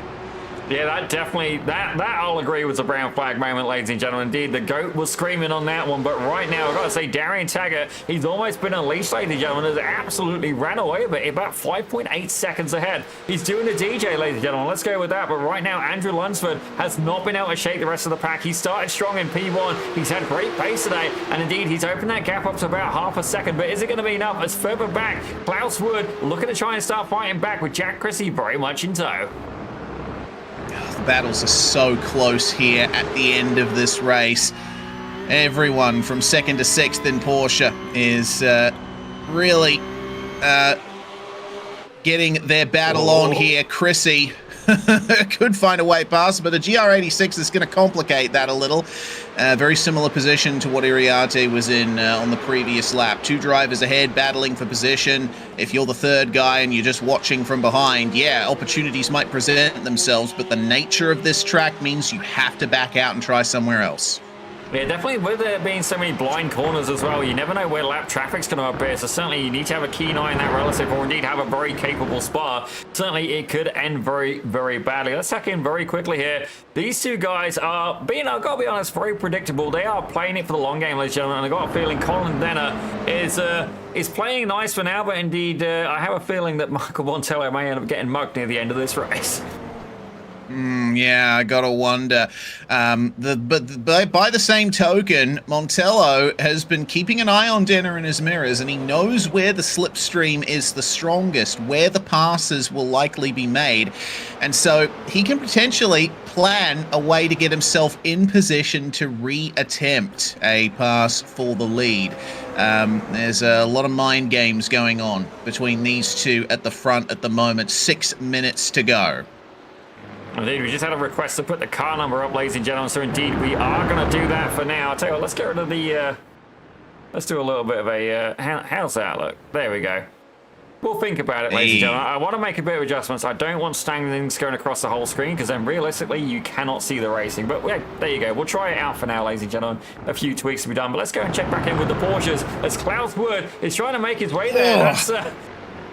Speaker 2: Yeah, that definitely, that I'll agree was a brown flag moment, ladies and gentlemen. Indeed, the GOAT was screaming on that one, but right now, I've got to say, Darian Taggart, he's almost been unleashed, ladies and gentlemen, has absolutely ran away with it, about 5.8 seconds ahead. He's doing a DJ, ladies and gentlemen, let's go with that, but right now, Andrew Lunsford has not been able to shake the rest of the pack. He started strong in P1, he's had great pace today, and indeed, he's opened that gap up to about half a second, but is it going to be enough? As further back, Klaus Wood looking to try and start fighting back with Jack Chrissy very much in tow.
Speaker 1: The battles are so close here at the end of this race. Everyone from 2nd to 6th in Porsche is really getting their battle on here. Chrissy could find a way past, but the GR86 is going to complicate that a little. Very similar position to what Iriarte was in on the previous lap. 2 drivers ahead battling for position. If you're the 3rd guy and you're just watching from behind, yeah, opportunities might present themselves, but the nature of this track means you have to back out and try somewhere else.
Speaker 2: Yeah, definitely with there being so many blind corners as well, you never know where lap traffic's going to appear, so certainly you need to have a keen eye on that relative, or indeed have a very capable spotter. Certainly it could end very, very badly. Let's tuck in very quickly here. These two guys are being, I've got to be honest, very predictable. They are playing it for the long game, ladies and gentlemen, and I've got a feeling Colin Denner is playing nice for now, but indeed I have a feeling that Michael Montello may end up getting mugged near the end of this race.
Speaker 1: Yeah, I gotta wonder. But by the same token, Montello has been keeping an eye on Denner in his mirrors, and he knows where the slipstream is the strongest, where the passes will likely be made. And so he can potentially plan a way to get himself in position to re-attempt a pass for the lead. There's a lot of mind games going on between these two at the front at the moment. 6 minutes to go.
Speaker 2: Indeed, we just had a request to put the car number up, ladies and gentlemen, so indeed we are going to do that for now. I'll tell you what, let's get rid of the, let's do a little bit of a, how's that look? There we go. We'll think about it, ladies and gentlemen. I want to make a bit of adjustments. I don't want standings going across the whole screen, because then realistically you cannot see the racing. But yeah, there you go. We'll try it out for now, ladies and gentlemen. A few tweaks to be done, but let's go and check back in with the Porsches as Klaus Wood is trying to make his way there.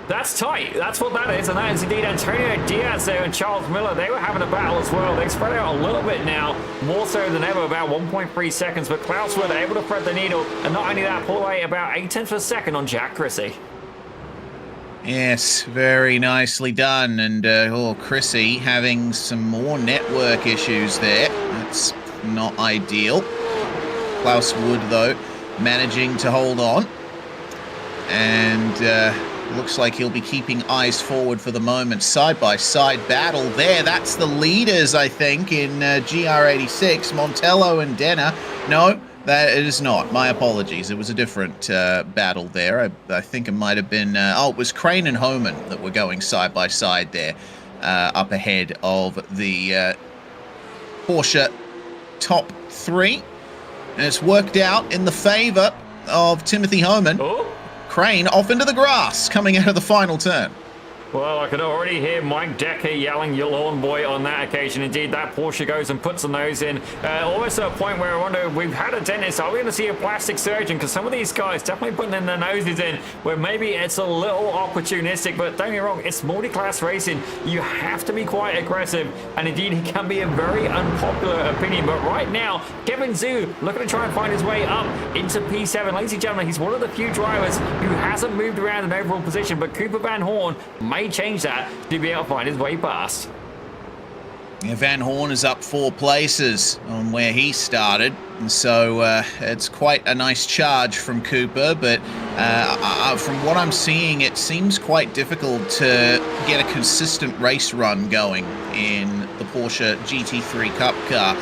Speaker 2: That's tight. That's what that is, and that is indeed Antonio Diaz there and Charles Miller. They were having a battle as well. They've spread out a little bit now, more so than ever, about 1.3 seconds. But Klaus Wood able to thread the needle, and not only that, pull away about 0.8 of a second on Jack Chrissy.
Speaker 1: Yes, very nicely done. And Chrissy having some more network issues there. That's not ideal. Klaus Wood, though, managing to hold on. And looks like he'll be keeping eyes forward for the moment. Side-by-side battle there. That's the leaders, I think, in GR86. Montello and Denner. No, that it is not. My apologies. It was a different battle there. I think it might have been... it was Crane and Homan that were going side-by-side there, up ahead of the Porsche top 3. And it's worked out in the favor of Timothy Homan.
Speaker 2: Oh.
Speaker 1: Crane off into the grass, coming out of the final turn.
Speaker 2: Well, I can already hear Mike Decker yelling, "You lawn boy," on that occasion. Indeed, that Porsche goes and puts the nose in. Almost at a point where I wonder, we've had a dentist, are we going to see a plastic surgeon? Because some of these guys definitely putting in their noses in, where maybe it's a little opportunistic, but don't get me wrong, it's multi-class racing. You have to be quite aggressive, and indeed, it can be a very unpopular opinion. But right now, Kevin Zhu looking to try and find his way up into P7. Ladies and gentlemen, he's one of the few drivers who hasn't moved around an overall position, but Cooper Van Horn may change that to be able to find his way past.
Speaker 1: Yeah, Van Horn is up 4 places on where he started, and so it's quite a nice charge from Cooper, but from what I'm seeing, it seems quite difficult to get a consistent race run going in the Porsche GT3 Cup car.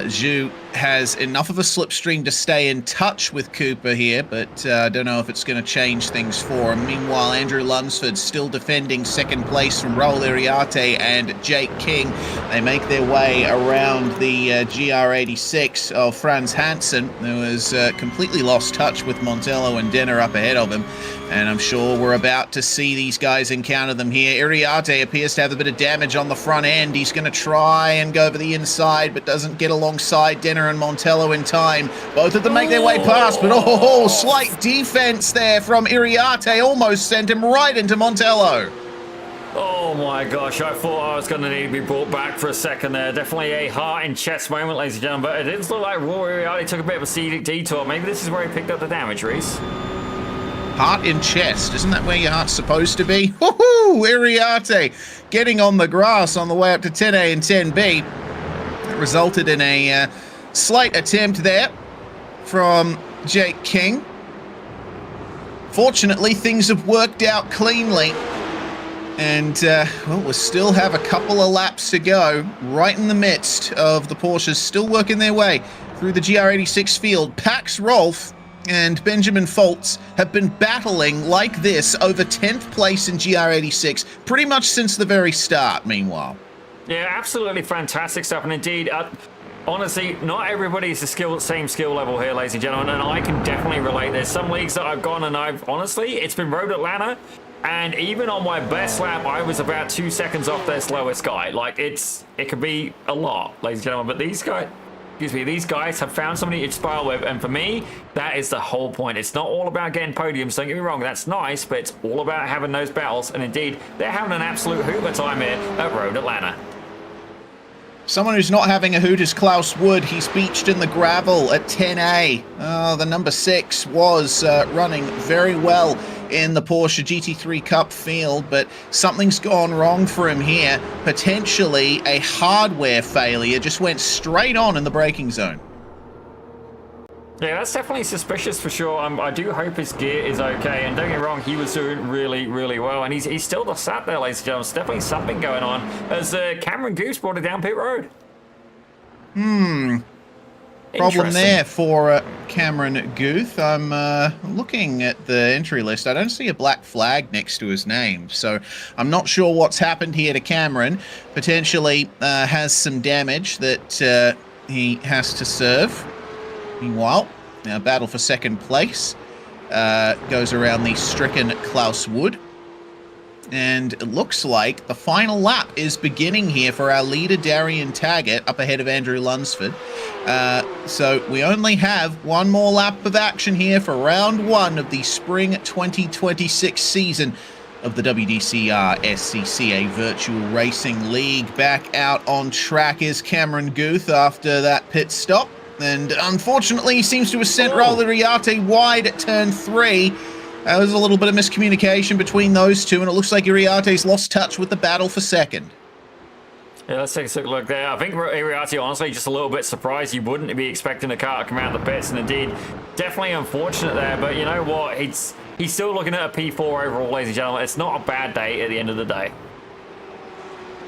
Speaker 1: Zhu has enough of a slipstream to stay in touch with Cooper here, but I don't know if it's going to change things for him. Meanwhile, Andrew Lunsford still defending second place from Raul Iriarte and Jake King. They make their way around the GR86 of Franz Hansen, who has completely lost touch with Montello and Denner up ahead of him. And I'm sure we're about to see these guys encounter them here. Iriarte appears to have a bit of damage on the front end. He's going to try and go over the inside, but doesn't get alongside Denner and Montello in time. Both of them make their way past, but slight defense there from Iriarte. Almost sent him right into Montello.
Speaker 2: Oh my gosh, I thought I was going to need to be brought back for a second there. Definitely a heart in chest moment, ladies and gentlemen, but it did look like Rory Iriarty took a bit of a scenic detour. Maybe this is where he picked up the damage, Reese.
Speaker 1: Heart in chest, isn't that where your heart's supposed to be? Woohoo! Iriarty getting on the grass on the way up to 10A and 10B. It resulted in a slight attempt there from Jake King. Fortunately, things have worked out cleanly. And, well, we'll still have a couple of laps to go right in the midst of the Porsches still working their way through the GR86 field. Pax Rolf and Benjamin Foltz have been battling like this over 10th place in GR86 pretty much since the very start, meanwhile.
Speaker 2: Yeah, absolutely fantastic stuff. And indeed, honestly, not everybody is the same skill level here, ladies and gentlemen, and I can definitely relate. There's some leagues that I've gone and honestly, it's been Road Atlanta. And even on my best lap, I was about 2 seconds off their slowest guy. Like, it could be a lot, ladies and gentlemen. But these guys have found somebody to spar with. And for me, that is the whole point. It's not all about getting podiums. Don't get me wrong. That's nice. But it's all about having those battles. And indeed, they're having an absolute hooper time here at Road Atlanta.
Speaker 1: Someone who's not having a hoot is Klaus Wood. He's beached in the gravel at 10A. Oh, the number 6 was running very well in the Porsche GT3 Cup field, but something's gone wrong for him here. Potentially a hardware failure. Just went straight on in the braking zone.
Speaker 2: Yeah, that's definitely suspicious for sure. I do hope his gear is okay. And don't get me wrong, he was doing really, really well. And he's still just sat there, ladies and gentlemen. There's definitely something going on as Cameron Goose brought it down pit road.
Speaker 1: Problem there for Cameron Guth. I'm looking at the entry list. I don't see a black flag next to his name, so I'm not sure what's happened here to Cameron. Potentially has some damage that he has to serve. Meanwhile, battle for second place goes around the stricken Klaus Wood. And it looks like the final lap is beginning here for our leader, Darian Taggart, up ahead of Andrew Lunsford. So we only have one more lap of action here for round 1 of the spring 2026 season of the WDCR SCCA Virtual Racing League. Back out on track is Cameron Guth after that pit stop. And unfortunately, he seems to have sent Raul Iriarty wide at turn 3. There was a little bit of miscommunication between those two, and it looks like Iriarty's lost touch with the battle for second.
Speaker 2: Yeah, let's take a quick look there. I think Iriarty, honestly, just a little bit surprised. You wouldn't be expecting a car to come out of the pits, and indeed, definitely unfortunate there. But you know what? He's still looking at a P4 overall, ladies and gentlemen. It's not a bad day at the end of the day.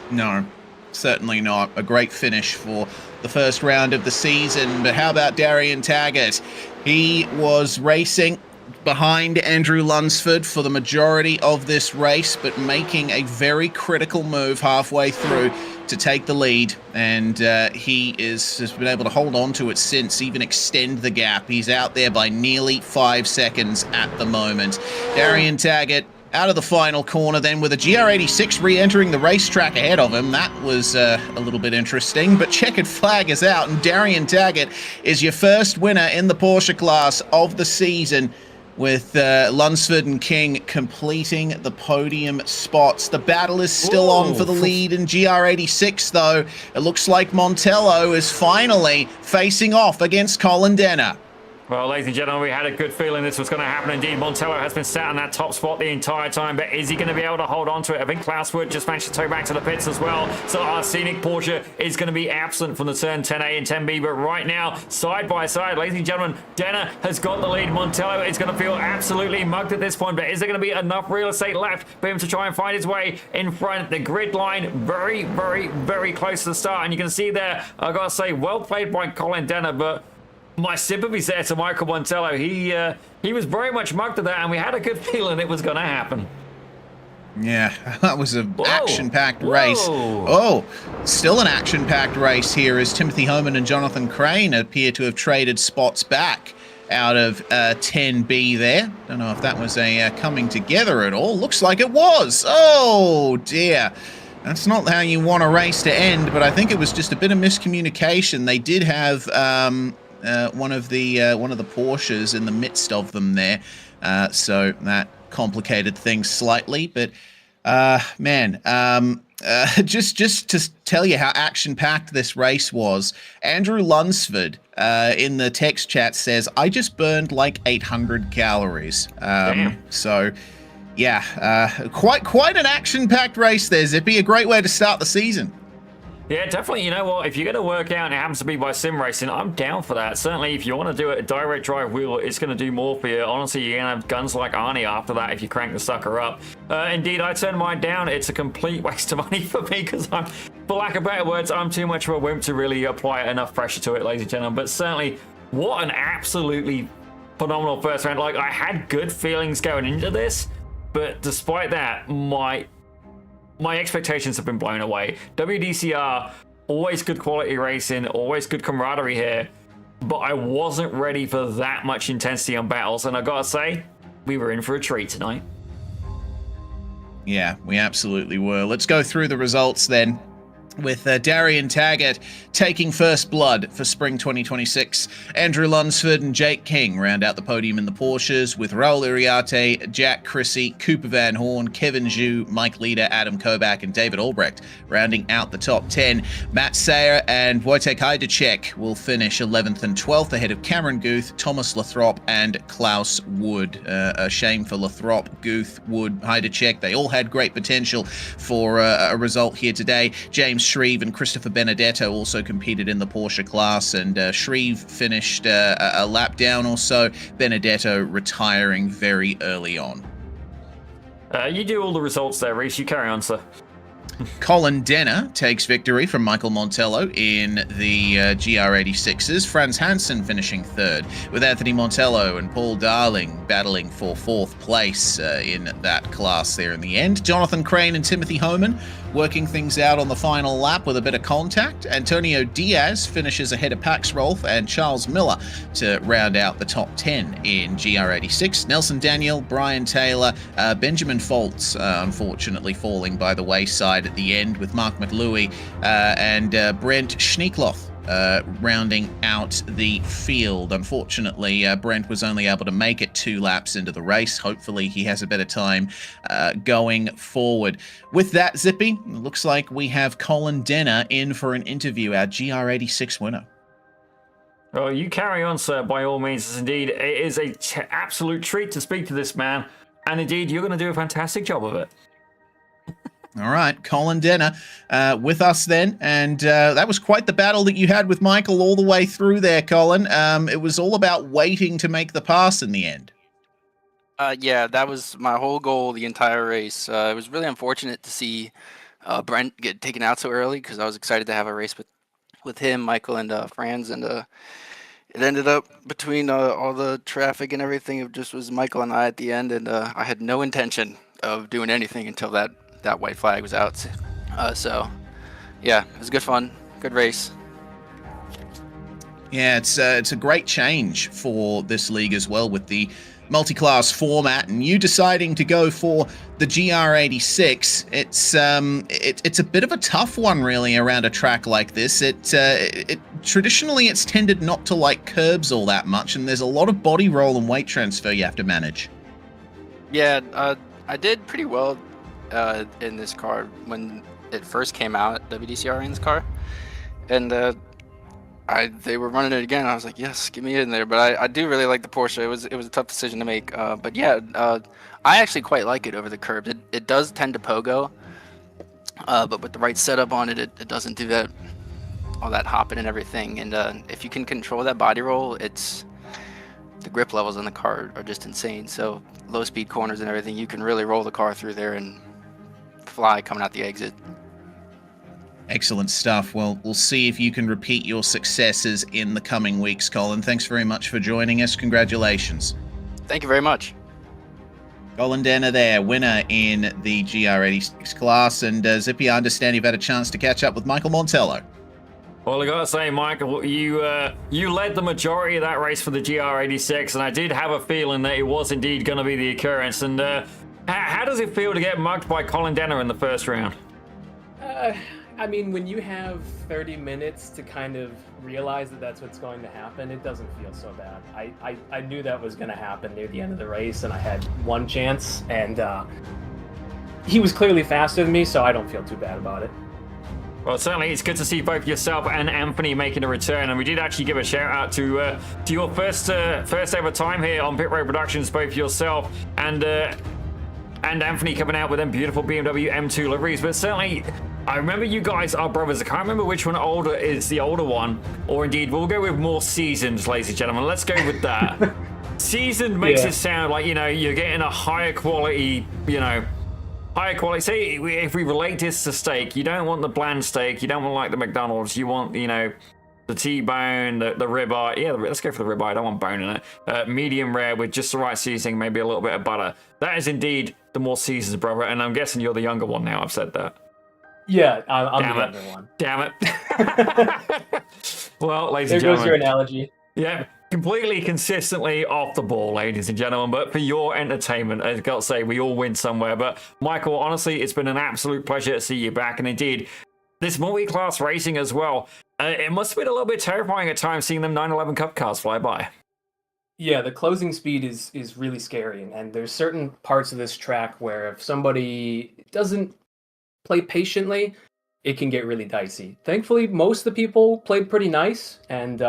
Speaker 1: No, certainly not. A great finish for the first round of the season. But how about Darian Taggart? He was racing behind Andrew Lunsford for the majority of this race, but making a very critical move halfway through to take the lead, and he has been able to hold on to it since, even extend the gap. He's out there by nearly 5 seconds at the moment. Darian Taggart out of the final corner then with a GR86 re-entering the racetrack ahead of him. That was a little bit interesting, but checkered flag is out, and Darian Taggart is your first winner in the Porsche class of the season, with Lunsford and King completing the podium spots. The battle is still on for the lead in GR86, though. It looks like Montello is finally facing off against Colin Denner.
Speaker 2: Well, ladies and gentlemen, we had a good feeling this was going to happen. Indeed, Montello has been sat in that top spot the entire time, but is he going to be able to hold on to it? I think Klaus Wood just managed to tow back to the pits as well. So our scenic Porsche is going to be absent from the turn 10A and 10B, but right now, side by side, ladies and gentlemen, Denner has got the lead. Montello is going to feel absolutely mugged at this point, but is there going to be enough real estate left for him to try and find his way in front? The grid line very, very, very close to the start, and you can see there, I've got to say, well played by Colin Denner, but my sympathies there to Michael Montello. He was very much mugged at that, and we had a good feeling it was going to happen.
Speaker 1: Yeah, that was an action-packed race. Oh, still an action-packed race here as Timothy Homan and Jonathan Crane appear to have traded spots back out of 10B there. Don't know if that was a coming together at all. Looks like it was. Oh, dear. That's not how you want a race to end, but I think it was just a bit of miscommunication. They did have one of the Porsches in the midst of them there, so that complicated things slightly. But Man, just to tell you how action-packed this race was, Andrew Lunsford in the text chat says, I just burned like 800 calories. So, yeah, quite an action-packed race there, Zippy. A great way to start the season.
Speaker 2: Yeah, definitely. You know what? If you're going to work out and it happens to be by sim racing, I'm down for that. Certainly, if you want to do it a direct drive wheel, it's going to do more for you. Honestly, you're going to have guns like Arnie after that if you crank the sucker up. Indeed, I turned mine down. It's a complete waste of money for me because I'm, for lack of better words, I'm too much of a wimp to really apply enough pressure to it, ladies and gentlemen. But certainly, what an absolutely phenomenal first round. Like, I had good feelings going into this, but despite that, my expectations have been blown away. WDCR, always good quality racing, always good camaraderie here, but I wasn't ready for that much intensity on battles, and I gotta say, we were in for a treat tonight.
Speaker 1: Yeah, we absolutely were. Let's go through the results then, with Darian Taggart taking first blood for spring 2026. Andrew Lunsford and Jake King round out the podium in the Porsches, with Raul Iriarte, Jack Chrissy, Cooper Van Horn, Kevin Zhu, Mike Leader, Adam Kovac, and David Albrecht rounding out the top 10. Matt Sayer and Wojtek Heidecek will finish 11th and 12th ahead of Cameron Guth, Thomas Lathrop, and Klaus Wood. A shame for Lathrop, Guth, Wood, Heidecek. They all had great potential for a result here today. James Shreve and Christopher Benedetto also competed in the Porsche class, and Shreve finished a lap down or so, Benedetto retiring very early on.
Speaker 2: You do all the results there, Reese. You carry on, sir.
Speaker 1: Colin Denner takes victory from Michael Montello in the GR86s. Franz Hansen finishing third, with Anthony Montello and Paul Darling battling for fourth place in that class there in the end. Jonathan Crane and Timothy Homan working things out on the final lap with a bit of contact. Antonio Diaz finishes ahead of Pax Rolf and Charles Miller to round out the top 10 in GR86. Nelson Daniel, Brian Taylor, Benjamin Foltz unfortunately falling by the wayside at the end, with Mark McLuey and Brent Schneekloth rounding out the field. Unfortunately, Brent was only able to make it 2 laps into the race. Hopefully he has a better time going forward. With that, Zippy, it looks like we have Colin Denner in for an interview, our GR86 winner.
Speaker 2: Well, you carry on, sir, by all means. Indeed, it is an absolute treat to speak to this man, and indeed, you're going to do a fantastic job of it.
Speaker 1: All right, Colin Denner with us then, and that was quite the battle that you had with Michael all the way through there, Colin. It was all about waiting to make the pass in the end.
Speaker 3: Yeah, that was my whole goal the entire race. It was really unfortunate to see Brent get taken out so early, because I was excited to have a race with him, Michael, and Franz, and it ended up between all the traffic and everything. It just was Michael and I at the end, and I had no intention of doing anything until that white flag was out. So yeah, it was good fun, good race.
Speaker 1: Yeah, it's a great change for this league as well, with the multi-class format, and you deciding to go for the GR86. It's a bit of a tough one really around a track like this. It traditionally it's tended not to like curbs all that much, and there's a lot of body roll and weight transfer you have to manage. Yeah,
Speaker 3: I did pretty well in this car when it first came out. WDCR in this car, and they were running it again. I was like, yes, get me in there. But I do really like the Porsche. It was a tough decision to make. But yeah, I actually quite like it over the curbs. It does tend to pogo, but with the right setup on it, it doesn't do that, all that hopping and everything. And if you can control that body roll, the grip levels on the car are just insane. So low speed corners and everything, you can really roll the car through there and fly coming out the exit.
Speaker 1: Excellent stuff. Well, we'll see if you can repeat your successes in the coming weeks, Colin. Thanks very much for joining us. Congratulations.
Speaker 3: Thank you very much.
Speaker 1: Colin Denner there, winner in the GR86 class. And Zippy, I understand you've had a chance to catch up with Michael Montello.
Speaker 2: Well, I gotta say, Michael, you led the majority of that race for the GR86, and I did have a feeling that it was indeed going to be the occurrence. And how does it feel to get mugged by Colin Denner in the first round?
Speaker 4: I mean, when you have 30 minutes to kind of realize that that's what's going to happen, it doesn't feel so bad. I knew that was going to happen near the end of the race, and I had one chance, and he was clearly faster than me, so I don't feel too bad about it.
Speaker 2: Well, certainly it's good to see both yourself and Anthony making a return, and we did actually give a shout out to your first ever time here on Pit Road Productions, both yourself and Anthony coming out with them beautiful BMW M2 liveries. But certainly, I remember you guys are brothers. I can't remember which one older is the older one, or indeed we'll go with more seasoned, ladies and gentlemen. Let's go with that. Seasoned makes it sound like, you know, you're getting a higher quality, you know. Higher quality. Say if we relate this to steak, you don't want the bland steak. You don't want like the McDonald's. You want, you know, the T-bone, the ribeye. Yeah, let's go for the ribeye. I don't want bone in it. Medium rare with just the right seasoning, maybe a little bit of butter. That is indeed the more seasoned brother. And I'm guessing you're the younger one now. I've said that.
Speaker 4: Yeah, I'm the younger one.
Speaker 2: Damn it. Well, ladies and gentlemen.
Speaker 4: There goes your analogy.
Speaker 2: Yeah. Completely consistently off the ball, ladies and gentlemen, but for your entertainment, I've got to say, we all win somewhere. But Michael, honestly, it's been an absolute pleasure to see you back, and indeed, this multi-class racing as well. It must have been a little bit terrifying at times seeing them 911 Cup cars fly by.
Speaker 4: Yeah, the closing speed is really scary, and there's certain parts of this track where if somebody doesn't play patiently, it can get really dicey. Thankfully, most of the people played pretty nice, and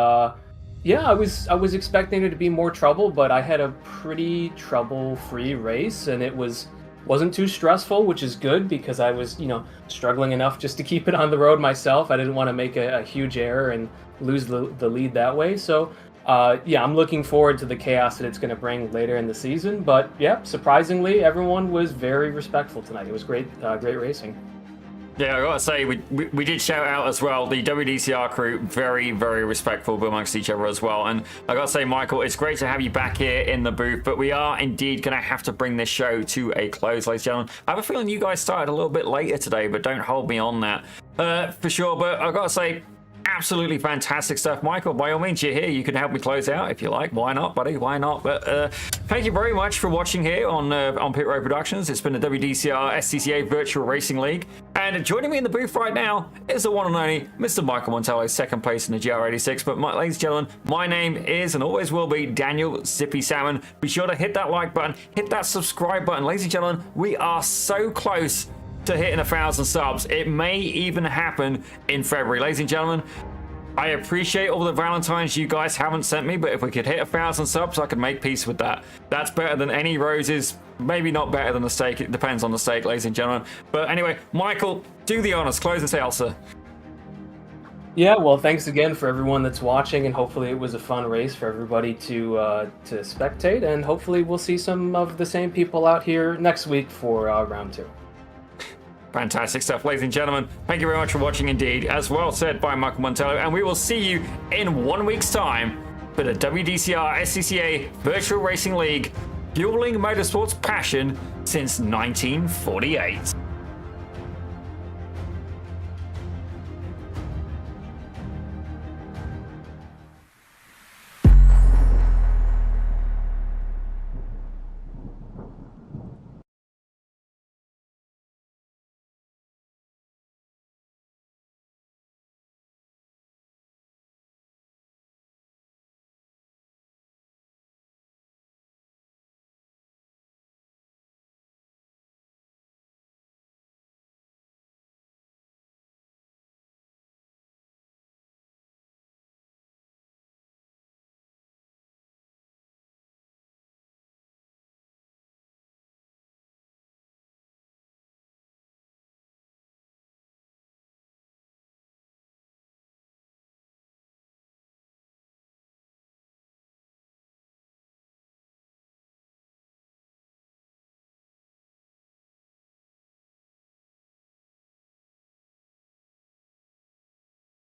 Speaker 4: yeah, I was expecting it to be more trouble, but I had a pretty trouble-free race, and it wasn't too stressful, which is good because I was, you know, struggling enough just to keep it on the road myself. I didn't want to make a huge error and lose the lead that way. So, yeah, I'm looking forward to the chaos that it's going to bring later in the season. But yeah, surprisingly, everyone was very respectful tonight. It was great racing.
Speaker 2: Yeah, I gotta say, we did shout out as well the WDCR crew, very, very respectful amongst each other as well. And I gotta say, Michael, it's great to have you back here in the booth, but we are indeed gonna have to bring this show to a close, ladies and gentlemen. I have a feeling you guys started a little bit later today, but don't hold me on that for sure. But I gotta say, absolutely fantastic stuff. Michael, by all means, you're here. You can help me close out if you like. Why not, buddy? Why not? But thank you very much for watching here on Pit Road Productions. It's been the WDCR SCCA Virtual Racing League. And joining me in the booth right now is the one and only Mr. Michael Montello, second place in the GR86. But ladies and gentlemen, my name is and always will be Daniel Zippy Salmon. Be sure to hit that like button, hit that subscribe button. Ladies and gentlemen, we are so close to hitting 1,000 subs. It may even happen in February. Ladies and gentlemen, I appreciate all the Valentines you guys haven't sent me, but if we could hit 1,000 subs, I could make peace with that. That's better than any roses. Maybe not better than the steak. It depends on the steak, ladies and gentlemen. But anyway, Michael, do the honors. Close this out, sir.
Speaker 4: Yeah, well, thanks again for everyone that's watching, and hopefully it was a fun race for everybody to spectate, and hopefully we'll see some of the same people out here next week for round 2.
Speaker 2: Fantastic stuff, ladies and gentlemen. Thank you very much for watching indeed. As well said by Michael Montello, and we will see you in 1 week's time for the WDCR SCCA Virtual Racing League, fueling motorsports passion since 1948.